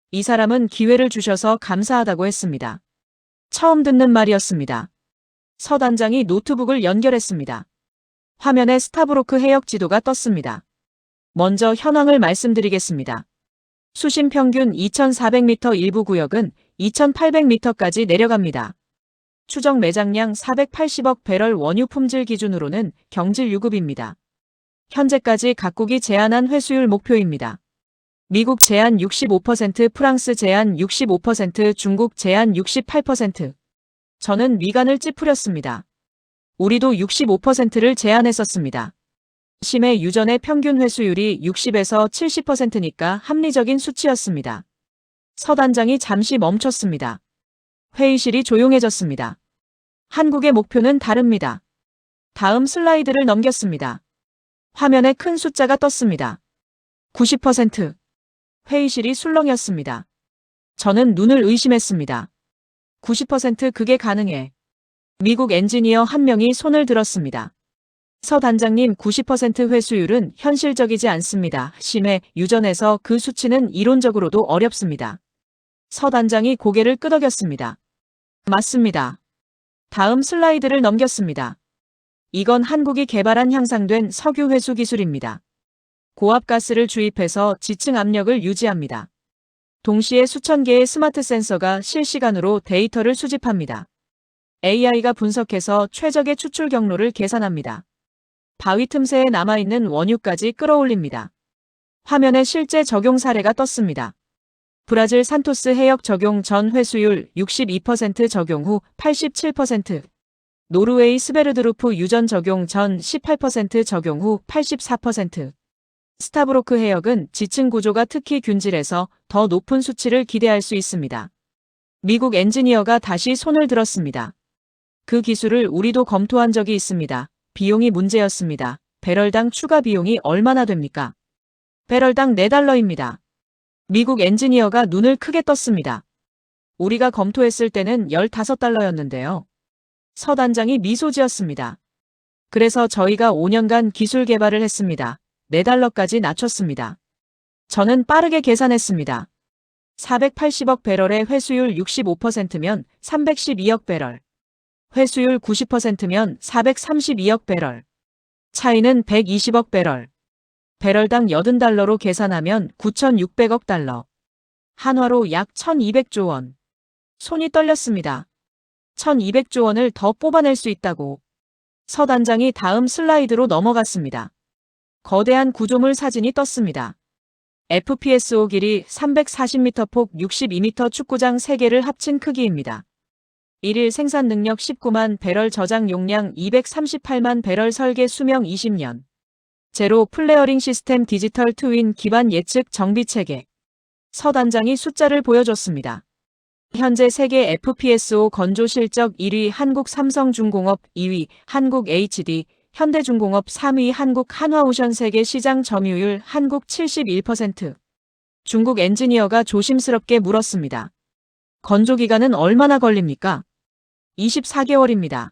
이 사람은 기회를 주셔서 감사하다고 했습니다. 처음 듣는 말이었습니다. 서 단장이 노트북을 연결했습니다. 화면에 스타브로크 해역 지도가 떴습니다. 먼저 현황을 말씀드리겠습니다. 수심 평균 2,400m, 일부 구역은 2,800m까지 내려갑니다. 추정 매장량 480억 배럴, 원유 품질 기준으로는 경질 유급입니다. 현재까지 각국이 제안한 회수율 목표입니다. 미국 제한 65%, 프랑스 제한 65%, 중국 제한 68%. 저는 미간을 찌푸렸습니다. 우리도 65%를 제안했었습니다. 심해 유전의 평균 회수율이 60에서 70%니까 합리적인 수치였습니다. 서 단장이 잠시 멈췄습니다. 회의실이 조용해졌습니다. 한국의 목표는 다릅니다. 다음 슬라이드를 넘겼습니다. 화면에 큰 숫자가 떴습니다. 90%. 회의실이 술렁였습니다. 저는 눈을 의심했습니다. 90% 그게 가능해. 미국 엔지니어 한 명이 손을 들었습니다. 서 단장님, 90% 회수율은 현실적이지 않습니다. 심해 유전에서 그 수치는 이론적으로도 어렵습니다. 서 단장이 고개를 끄덕였습니다. 맞습니다. 다음 슬라이드를 넘겼습니다. 이건 한국이 개발한 향상된 석유 회수 기술입니다. 고압가스를 주입해서 지층 압력을 유지합니다. 동시에 수천 개의 스마트 센서가 실시간으로 데이터를 수집합니다. AI가 분석해서 최적의 추출 경로를 계산합니다. 바위 틈새에 남아있는 원유까지 끌어올립니다. 화면에 실제 적용 사례가 떴습니다. 브라질 산토스 해역 적용 전 회수율 62%, 적용 후 87%. 노르웨이 스베르드루프 유전 적용 전 18%, 적용 후 84%. 스타브로크 해역은 지층 구조가 특히 균질해서 더 높은 수치를 기대할 수 있습니다. 미국 엔지니어가 다시 손을 들었습니다. 그 기술을 우리도 검토한 적이 있습니다. 비용이 문제였습니다. 배럴당 추가 비용이 얼마나 됩니까? 배럴당 $4입니다. 미국 엔지니어가 눈을 크게 떴습니다. 우리가 검토했을 때는 $15였는데요. 서 단장이 미소 지었습니다. 그래서 저희가 5년간 기술 개발을 했습니다. $4까지 낮췄습니다. 저는 빠르게 계산했습니다. 480억 배럴의 회수율 65%면 312억 배럴. 회수율 90%면 432억 배럴. 차이는 120억 배럴. 배럴당 $80로 계산하면 9,600억 달러. 한화로 약 1,200조 원. 손이 떨렸습니다. 1,200조 원을 더 뽑아낼 수 있다고. 서 단장이 다음 슬라이드로 넘어갔습니다. 거대한 구조물 사진이 떴습니다. FPSO 길이 340m 폭 62m 축구장 3개를 합친 크기입니다. 1일 생산 능력 19만 배럴 저장 용량 238만 배럴 설계 수명 20년. 제로 플레어링 시스템 디지털 트윈 기반 예측 정비 체계. 서 단장이 숫자를 보여줬습니다. 현재 세계 FPSO 건조 실적 1위 한국 삼성중공업, 2위 한국 HD, 현대중공업, 3위 한국 한화오션. 세계 시장 점유율 한국 71%. 중국 엔지니어가 조심스럽게 물었습니다. 건조 기간은 얼마나 걸립니까? 24개월입니다.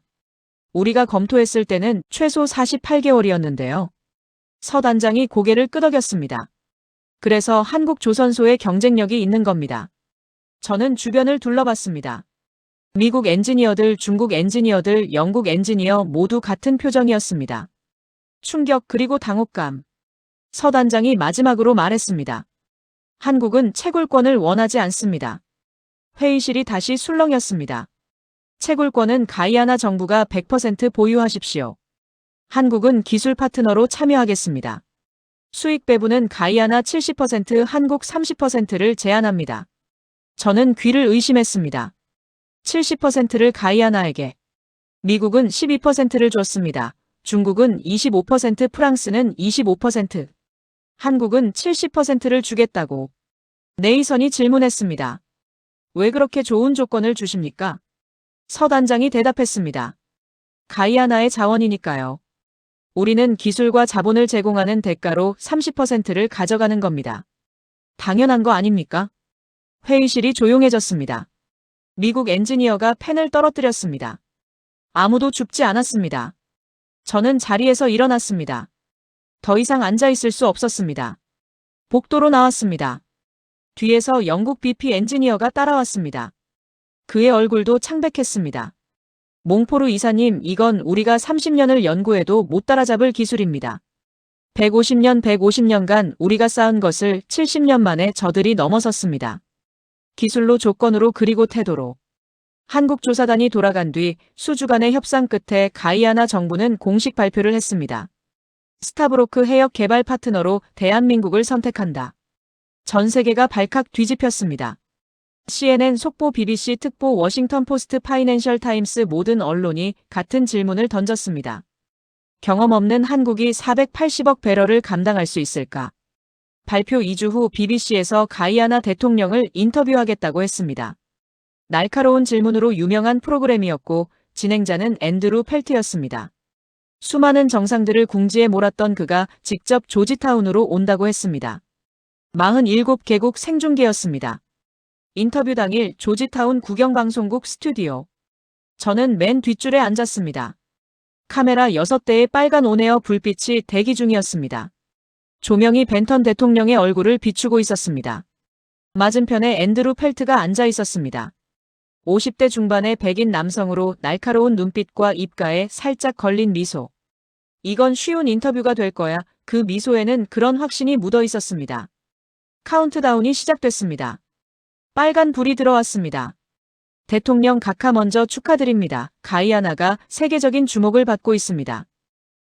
우리가 검토했을 때는 최소 48개월이었는데요. 서 단장이 고개를 끄덕였습니다. 그래서 한국 조선소의 경쟁력이 있는 겁니다. 저는 주변을 둘러봤습니다. 미국 엔지니어들, 중국 엔지니어들, 영국 엔지니어 모두 같은 표정이었습니다. 충격 그리고 당혹감. 서 단장이 마지막으로 말했습니다. 한국은 채굴권을 원하지 않습니다. 회의실이 다시 술렁였습니다. 채굴권은 가이아나 정부가 100% 보유하십시오. 한국은 기술 파트너로 참여하겠습니다. 수익 배분은 가이아나 70%, 한국 30%를 제안합니다. 저는 귀를 의심했습니다. 70%를 가이아나에게. 미국은 12%를 줬습니다. 중국은 25%, 프랑스는 25%. 한국은 70%를 주겠다고. 네이선이 질문했습니다. 왜 그렇게 좋은 조건을 주십니까? 서 단장이 대답했습니다. 가이아나의 자원이니까요. 우리는 기술과 자본을 제공하는 대가로 30%를 가져가는 겁니다. 당연한 거 아닙니까? 회의실이 조용해졌습니다. 미국 엔지니어가 펜을 떨어뜨렸습니다. 아무도 죽지 않았습니다. 저는 자리에서 일어났습니다. 더 이상 앉아 있을 수 없었습니다. 복도로 나왔습니다. 뒤에서 영국 BP 엔지니어가 따라왔습니다. 그의 얼굴도 창백했습니다. 몽포르 이사님, 이건 우리가 30년을 연구해도 못 따라잡을 기술입니다. 150년간 우리가 쌓은 것을 70년 만에 저들이 넘어섰습니다. 기술로, 조건으로, 그리고 태도로. 한국조사단이 돌아간 뒤 수주간의 협상 끝에 가이아나 정부는 공식 발표를 했습니다. 스타브로크 해역 개발 파트너로 대한민국을 선택한다. 전 세계가 발칵 뒤집혔습니다. CNN 속보, BBC 특보, 워싱턴 포스트, 파이낸셜 타임스 모든 언론이 같은 질문을 던졌습니다. 경험 없는 한국이 480억 배럴을 감당할 수 있을까? 발표 2주 후 BBC에서 가이아나 대통령을 인터뷰하겠다고 했습니다. 날카로운 질문으로 유명한 프로그램이었고 진행자는 앤드루 펠트였습니다. 수많은 정상들을 궁지에 몰았던 그가 직접 조지타운으로 온다고 했습니다. 47개국 생중계였습니다. 인터뷰 당일 조지타운 국영방송국 스튜디오. 저는 맨 뒷줄에 앉았습니다. 카메라 6대의 빨간 온에어 불빛이 대기 중이었습니다. 조명이 벤턴 대통령의 얼굴을 비추고 있었습니다. 맞은편에 앤드루 펠트가 앉아 있었습니다. 50대 중반의 백인 남성으로 날카로운 눈빛과 입가에 살짝 걸린 미소. 이건 쉬운 인터뷰가 될 거야. 그 미소에는 그런 확신이 묻어 있었습니다. 카운트다운이 시작됐습니다. 빨간 불이 들어왔습니다. 대통령 각하 먼저 축하드립니다. 가이아나가 세계적인 주목을 받고 있습니다.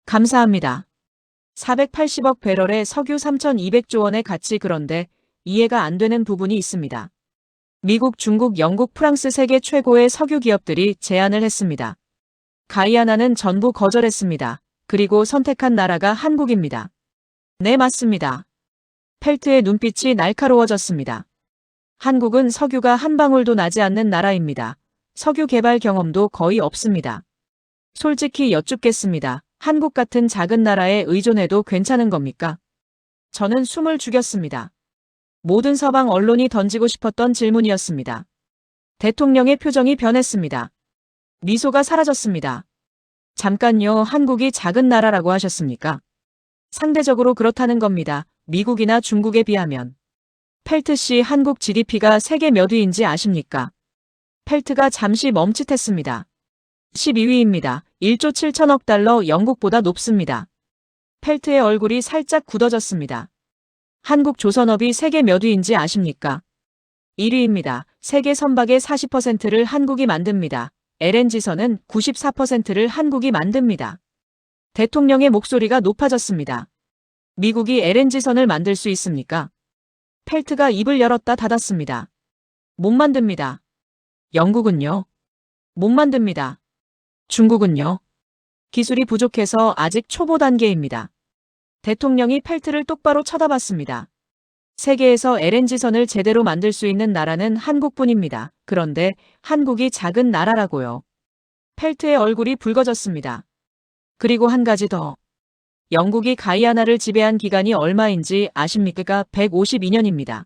감사합니다. 480억 배럴의 석유 3,200조 원의 가치. 그런데 이해가 안 되는 부분이 있습니다. 미국, 중국, 영국, 프랑스 세계 최고의 석유 기업들이 제안을 했습니다. 가이아나는 전부 거절했습니다. 그리고 선택한 나라가 한국입니다. 네, 맞습니다. 펠트의 눈빛이 날카로워졌습니다. 한국은 석유가 한 방울도 나지 않는 나라입니다. 석유 개발 경험도 거의 없습니다. 솔직히 여쭙겠습니다. 한국 같은 작은 나라에 의존해도 괜찮은 겁니까? 저는 숨을 죽였습니다. 모든 서방 언론이 던지고 싶었던 질문이었습니다. 대통령의 표정이 변했습니다. 미소가 사라졌습니다. 잠깐요, 한국이 작은 나라라고 하셨습니까? 상대적으로 그렇다는 겁니다. 미국이나 중국에 비하면. 펠트 씨, 한국 GDP가 세계 몇 위인지 아십니까? 펠트가 잠시 멈칫했습니다. 12위입니다. 1조 7천억 달러, 영국보다 높습니다. 펠트의 얼굴이 살짝 굳어졌습니다. 한국 조선업이 세계 몇 위인지 아십니까? 1위입니다. 세계 선박의 40%를 한국이 만듭니다. LNG선은 94%를 한국이 만듭니다. 대통령의 목소리가 높아졌습니다. 미국이 LNG선을 만들 수 있습니까? 펠트가 입을 열었다 닫았습니다. 못 만듭니다. 영국은요? 못 만듭니다. 중국은요? 기술이 부족해서 아직 초보 단계입니다. 대통령이 펠트를 똑바로 쳐다봤습니다. 세계에서 LNG선을 제대로 만들 수 있는 나라는 한국뿐입니다. 그런데 한국이 작은 나라라고요. 펠트의 얼굴이 붉어졌습니다. 그리고 한 가지 더. 영국이 가이아나를 지배한 기간이 얼마인지 아십니까? 152년입니다.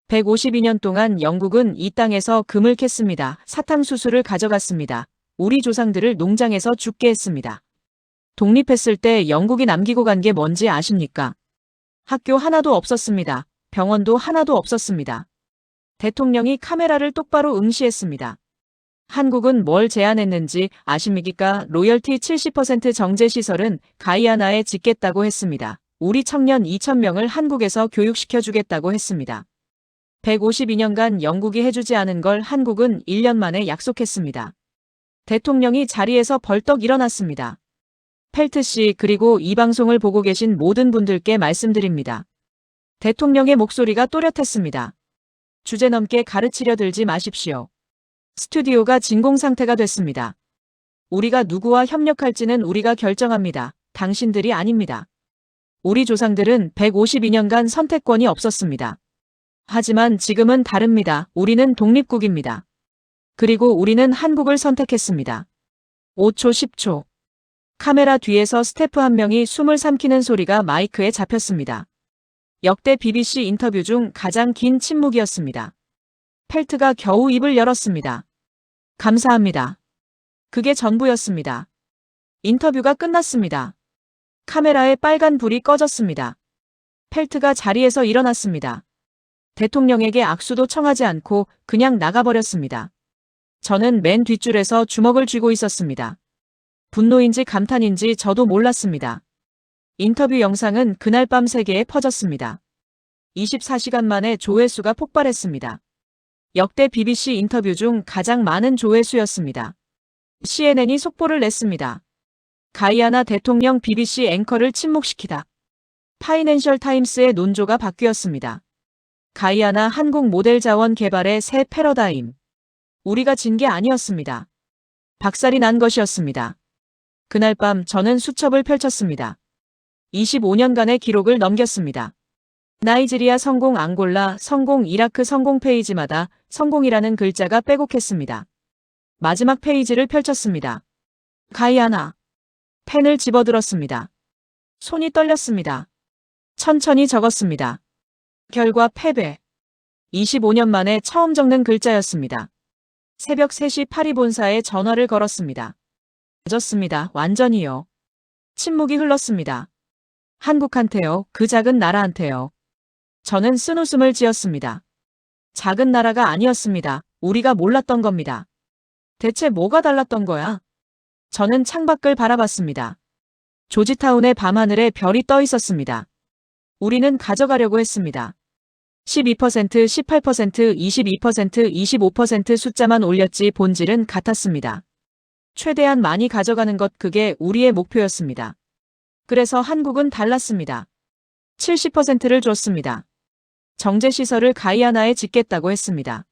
152년 동안 영국은 이 땅에서 금을 캤습니다. 사탕수수를 가져갔습니다. 우리 조상들을 농장에서 죽게 했습니다. 독립했을 때 영국이 남기고 간 게 뭔지 아십니까? 학교 하나도 없었습니다. 병원도 하나도 없었습니다. 대통령이 카메라를 똑바로 응시했습니다. 한국은 뭘 제안했는지 아십니까? 로열티 70% 정제 시설은 가이아나에 짓겠다고 했습니다. 우리 청년 2,000명을 한국에서 교육시켜 주겠다고 했습니다. 152년간 영국이 해주지 않은 걸 한국은 1년 만에 약속했습니다. 대통령이 자리에서 벌떡 일어났습니다. 펠트 씨, 그리고 이 방송을 보고 계신 모든 분들께 말씀드립니다. 대통령의 목소리가 또렷했습니다. 주제 넘게 가르치려 들지 마십시오. 스튜디오가 진공 상태가 됐습니다. 우리가 누구와 협력할지는 우리가 결정합니다. 당신들이 아닙니다. 우리 조상들은 152년간 선택권이 없었습니다. 하지만 지금은 다릅니다. 우리는 독립국입니다. 그리고 우리는 한국을 선택했습니다. 5초 10초. 카메라 뒤에서 스태프 한 명이 숨을 삼키는 소리가 마이크에 잡혔습니다. 역대 BBC 인터뷰 중 가장 긴 침묵이었습니다. 펠트가 겨우 입을 열었습니다. 감사합니다. 그게 전부였습니다. 인터뷰가 끝났습니다. 카메라에 빨간 불이 꺼졌습니다. 펠트가 자리에서 일어났습니다. 대통령에게 악수도 청하지 않고 그냥 나가버렸습니다. 저는 맨 뒷줄에서 주먹을 쥐고 있었습니다. 분노인지 감탄인지 저도 몰랐습니다. 인터뷰 영상은 그날 밤 세계에 퍼졌습니다. 24시간 만에 조회수가 폭발했습니다. 역대 BBC 인터뷰 중 가장 많은 조회수였습니다. CNN이 속보를 냈습니다. 가이아나 대통령 BBC 앵커를 침묵시키다. 파이낸셜 타임스의 논조가 바뀌었습니다. 가이아나 한국 모델 자원 개발의 새 패러다임. 우리가 진 게 아니었습니다. 박살이 난 것이었습니다. 그날 밤 저는 수첩을 펼쳤습니다. 25년간의 기록을 넘겼습니다. 나이지리아 성공, 앙골라 성공, 이라크 성공 페이지마다 성공이라는 글자가 빼곡했습니다. 마지막 페이지를 펼쳤습니다. 가이아나. 펜을 집어들었습니다. 손이 떨렸습니다. 천천히 적었습니다. 결과 패배. 25년 만에 처음 적는 글자였습니다. 새벽 3시 파리 본사에 전화를 걸었습니다. 늦었습니다. 완전히요. 침묵이 흘렀습니다. 한국한테요. 그 작은 나라한테요. 저는 쓴웃음을 지었습니다. 작은 나라가 아니었습니다. 우리가 몰랐던 겁니다. 대체 뭐가 달랐던 거야? 저는 창밖을 바라봤습니다. 조지타운의 밤하늘에 별이 떠 있었습니다. 우리는 가져가려고 했습니다. 12%, 18%, 22%, 25% 숫자만 올렸지 본질은 같았습니다. 최대한 많이 가져가는 것, 그게 우리의 목표였습니다. 그래서 한국은 달랐습니다. 70%를 줬습니다. 정제시설을 가이아나에 짓겠다고 했습니다.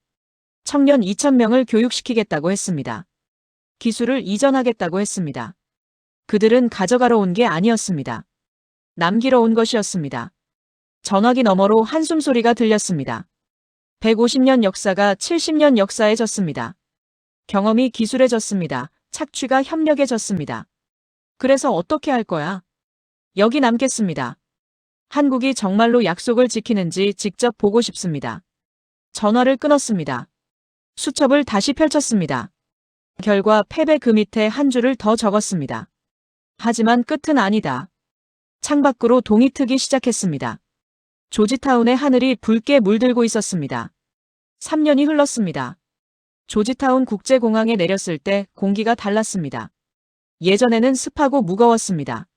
청년 2,000명을 교육시키겠다고 했습니다. 기술을 이전하겠다고 했습니다. 그들은 가져가러 온 게 아니었습니다. 남기러 온 것이었습니다. 전화기 너머로 한숨소리가 들렸습니다. 150년 역사가 70년 역사해졌습니다. 경험이 기술해졌습니다. 착취가 협력해졌습니다. 그래서 어떻게 할 거야? 여기 남겠습니다. 한국이 정말로 약속을 지키는지 직접 보고 싶습니다. 전화를 끊었습니다. 수첩을 다시 펼쳤습니다. 결과 패배 그 밑에 한 줄을 더 적었습니다. 하지만 끝은 아니다. 창밖으로 동이 트기 시작했습니다. 조지타운의 하늘이 붉게 물들고 있었습니다. 3년이 흘렀습니다. 조지타운 국제공항에 내렸을 때 공기가 달랐습니다. 예전에는 습하고 무거웠습니다.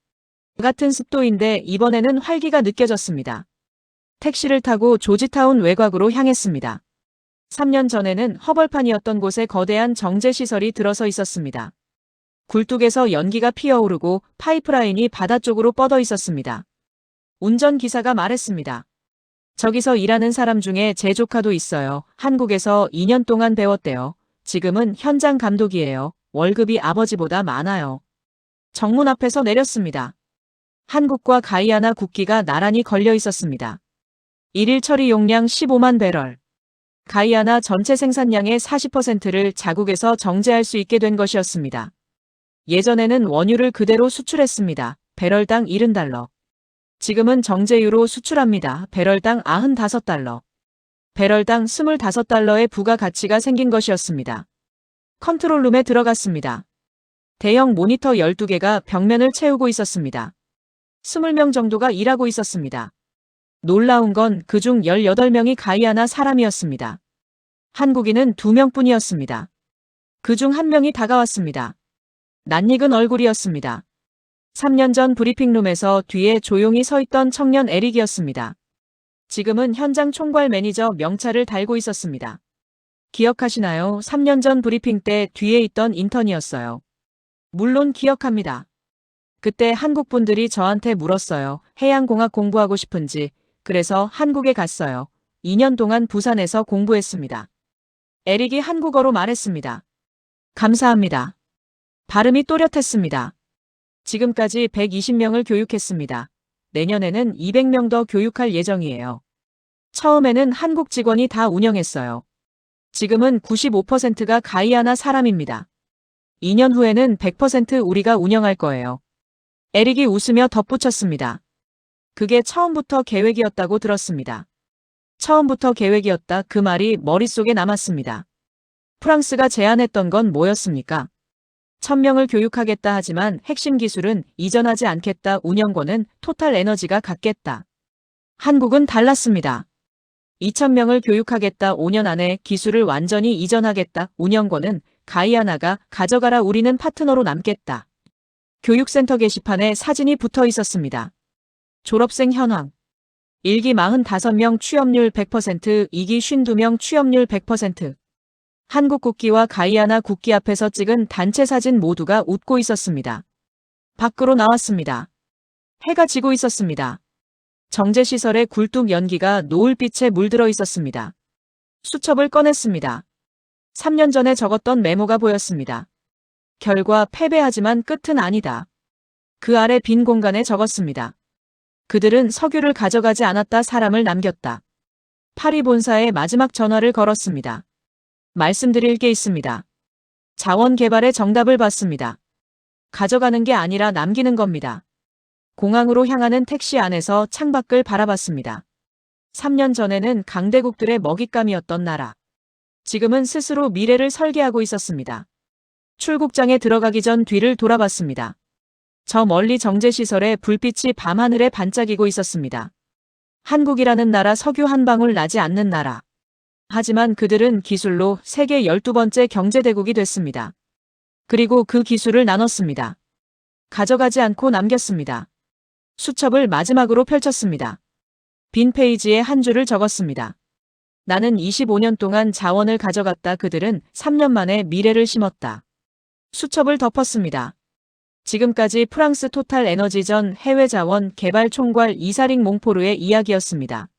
같은 습도인데 이번에는 활기가 느껴졌습니다. 택시를 타고 조지타운 외곽으로 향했습니다. 3년 전에는 허벌판이었던 곳에 거대한 정제시설이 들어서 있었습니다. 굴뚝에서 연기가 피어오르고 파이프라인이 바다 쪽으로 뻗어 있었습니다. 운전기사가 말했습니다. 저기서 일하는 사람 중에 제 조카도 있어요. 한국에서 2년 동안 배웠대요. 지금은 현장 감독이에요. 월급이 아버지보다 많아요. 정문 앞에서 내렸습니다. 한국과 가이아나 국기가 나란히 걸려 있었습니다. 일일 처리 용량 15만 배럴. 가이아나 전체 생산량의 40%를 자국에서 정제할 수 있게 된 것이었습니다. 예전에는 원유를 그대로 수출했습니다. 배럴당 70달러. 지금은 정제유로 수출합니다. 배럴당 95달러. 배럴당 25달러의 부가가치가 생긴 것이었습니다. 컨트롤룸에 들어갔습니다. 대형 모니터 12개가 벽면을 채우고 있었습니다. 20명 정도가 일하고 있었습니다. 놀라운 건 그중 18명이 가이아나 사람이었습니다. 한국인은 2명뿐이었습니다. 그중 1명이 다가왔습니다. 낯익은 얼굴이었습니다. 3년 전 브리핑룸에서 뒤에 조용히 서 있던 청년 에릭이었습니다. 지금은 현장 총괄 매니저 명찰을 달고 있었습니다. 기억하시나요? 3년 전 브리핑 때 뒤에 있던 인턴이었어요. 물론 기억합니다. 그때 한국 분들이 저한테 물었어요. 해양공학 공부하고 싶은지. 그래서 한국에 갔어요. 2년 동안 부산에서 공부했습니다. 에릭이 한국어로 말했습니다. 감사합니다. 발음이 또렷했습니다. 지금까지 120명을 교육했습니다. 내년에는 200명 더 교육할 예정이에요. 처음에는 한국 직원이 다 운영했어요. 지금은 95%가 가이아나 사람입니다. 2년 후에는 100% 우리가 운영할 거예요. 에릭이 웃으며 덧붙였습니다. 그게 처음부터 계획이었다고 들었습니다. 처음부터 계획이었다 그 말이 머릿속에 남았습니다. 프랑스가 제안했던 건 뭐였습니까? 1000명을 교육하겠다 하지만 핵심 기술은 이전하지 않겠다. 운영권은 토탈 에너지가 갖겠다. 한국은 달랐습니다. 2000명을 교육하겠다. 5년 안에 기술을 완전히 이전하겠다. 운영권은 가이아나가 가져가라. 우리는 파트너로 남겠다. 교육센터 게시판에 사진이 붙어 있었습니다. 졸업생 현황. 1기 45명 취업률 100%, 2기 52명 취업률 100%. 한국 국기와 가이아나 국기 앞에서 찍은 단체 사진 모두가 웃고 있었습니다. 밖으로 나왔습니다. 해가 지고 있었습니다. 정제시설의 굴뚝 연기가 노을빛에 물들어 있었습니다. 수첩을 꺼냈습니다. 3년 전에 적었던 메모가 보였습니다. 결과 패배하지만 끝은 아니다. 그 아래 빈 공간에 적었습니다. 그들은 석유를 가져가지 않았다. 사람을 남겼다. 파리 본사에 마지막 전화를 걸었습니다. 말씀드릴 게 있습니다. 자원 개발의 정답을 받습니다. 가져가는 게 아니라 남기는 겁니다. 공항으로 향하는 택시 안에서 창밖을 바라봤습니다. 3년 전에는 강대국들의 먹잇감이었던 나라. 지금은 스스로 미래를 설계하고 있었습니다. 출국장에 들어가기 전 뒤를 돌아봤습니다. 저 멀리 정제시설의 불빛이 밤하늘에 반짝이고 있었습니다. 한국이라는 나라 석유 한 방울 나지 않는 나라. 하지만 그들은 기술로 세계 12번째 경제대국이 됐습니다. 그리고 그 기술을 나눴습니다. 가져가지 않고 남겼습니다. 수첩을 마지막으로 펼쳤습니다. 빈 페이지에 한 줄을 적었습니다. 나는 25년 동안 자원을 가져갔다. 그들은 3년 만에 미래를 심었다. 수첩을 덮었습니다. 지금까지 프랑스 토탈 에너지 전 해외 자원 개발 총괄 이사링 몽포르의 이야기였습니다.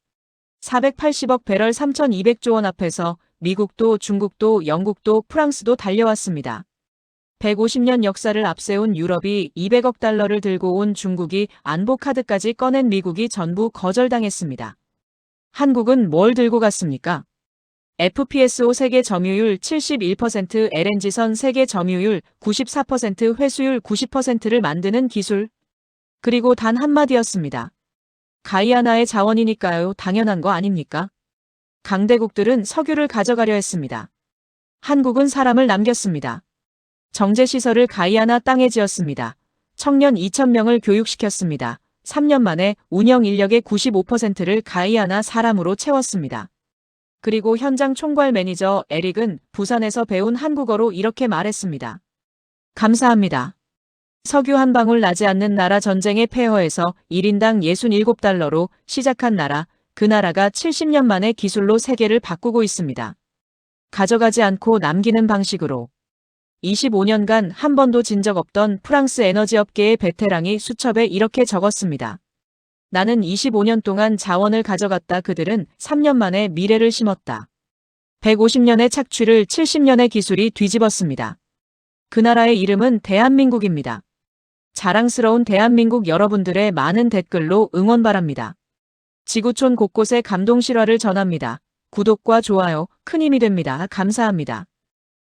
480억 배럴 3,200조 원 앞에서 미국도 중국도 영국도 프랑스도 달려왔습니다. 150년 역사를 앞세운 유럽이 200억 달러를 들고 온 중국이 안보 카드까지 꺼낸 미국이 전부 거절당했습니다. 한국은 뭘 들고 갔습니까? FPSO 세계 점유율 71%, LNG선 세계 점유율 94%, 회수율 90%를 만드는 기술. 그리고 단 한마디였습니다. 가이아나의 자원이니까요. 당연한 거 아닙니까? 강대국들은 석유를 가져가려 했습니다. 한국은 사람을 남겼습니다. 정제시설을 가이아나 땅에 지었습니다. 청년 2,000명을 교육시켰습니다. 3년 만에 운영 인력의 95%를 가이아나 사람으로 채웠습니다. 그리고 현장 총괄 매니저 에릭은 부산에서 배운 한국어로 이렇게 말했습니다. 감사합니다. 석유 한 방울 나지 않는 나라 전쟁의 폐허에서 1인당 67달러로 시작한 나라, 그 나라가 70년 만에 기술로 세계를 바꾸고 있습니다. 가져가지 않고 남기는 방식으로. 25년간 한 번도 진 적 없던 프랑스 에너지업계의 베테랑이 수첩에 이렇게 적었습니다. 나는 25년 동안 자원을 가져갔다. 그들은 3년 만에 미래를 심었다. 150년의 착취를 70년의 기술이 뒤집었습니다. 그 나라의 이름은 대한민국입니다. 자랑스러운 대한민국 여러분들의 많은 댓글로 응원 바랍니다. 지구촌 곳곳에 감동 실화를 전합니다. 구독과 좋아요 큰 힘이 됩니다. 감사합니다.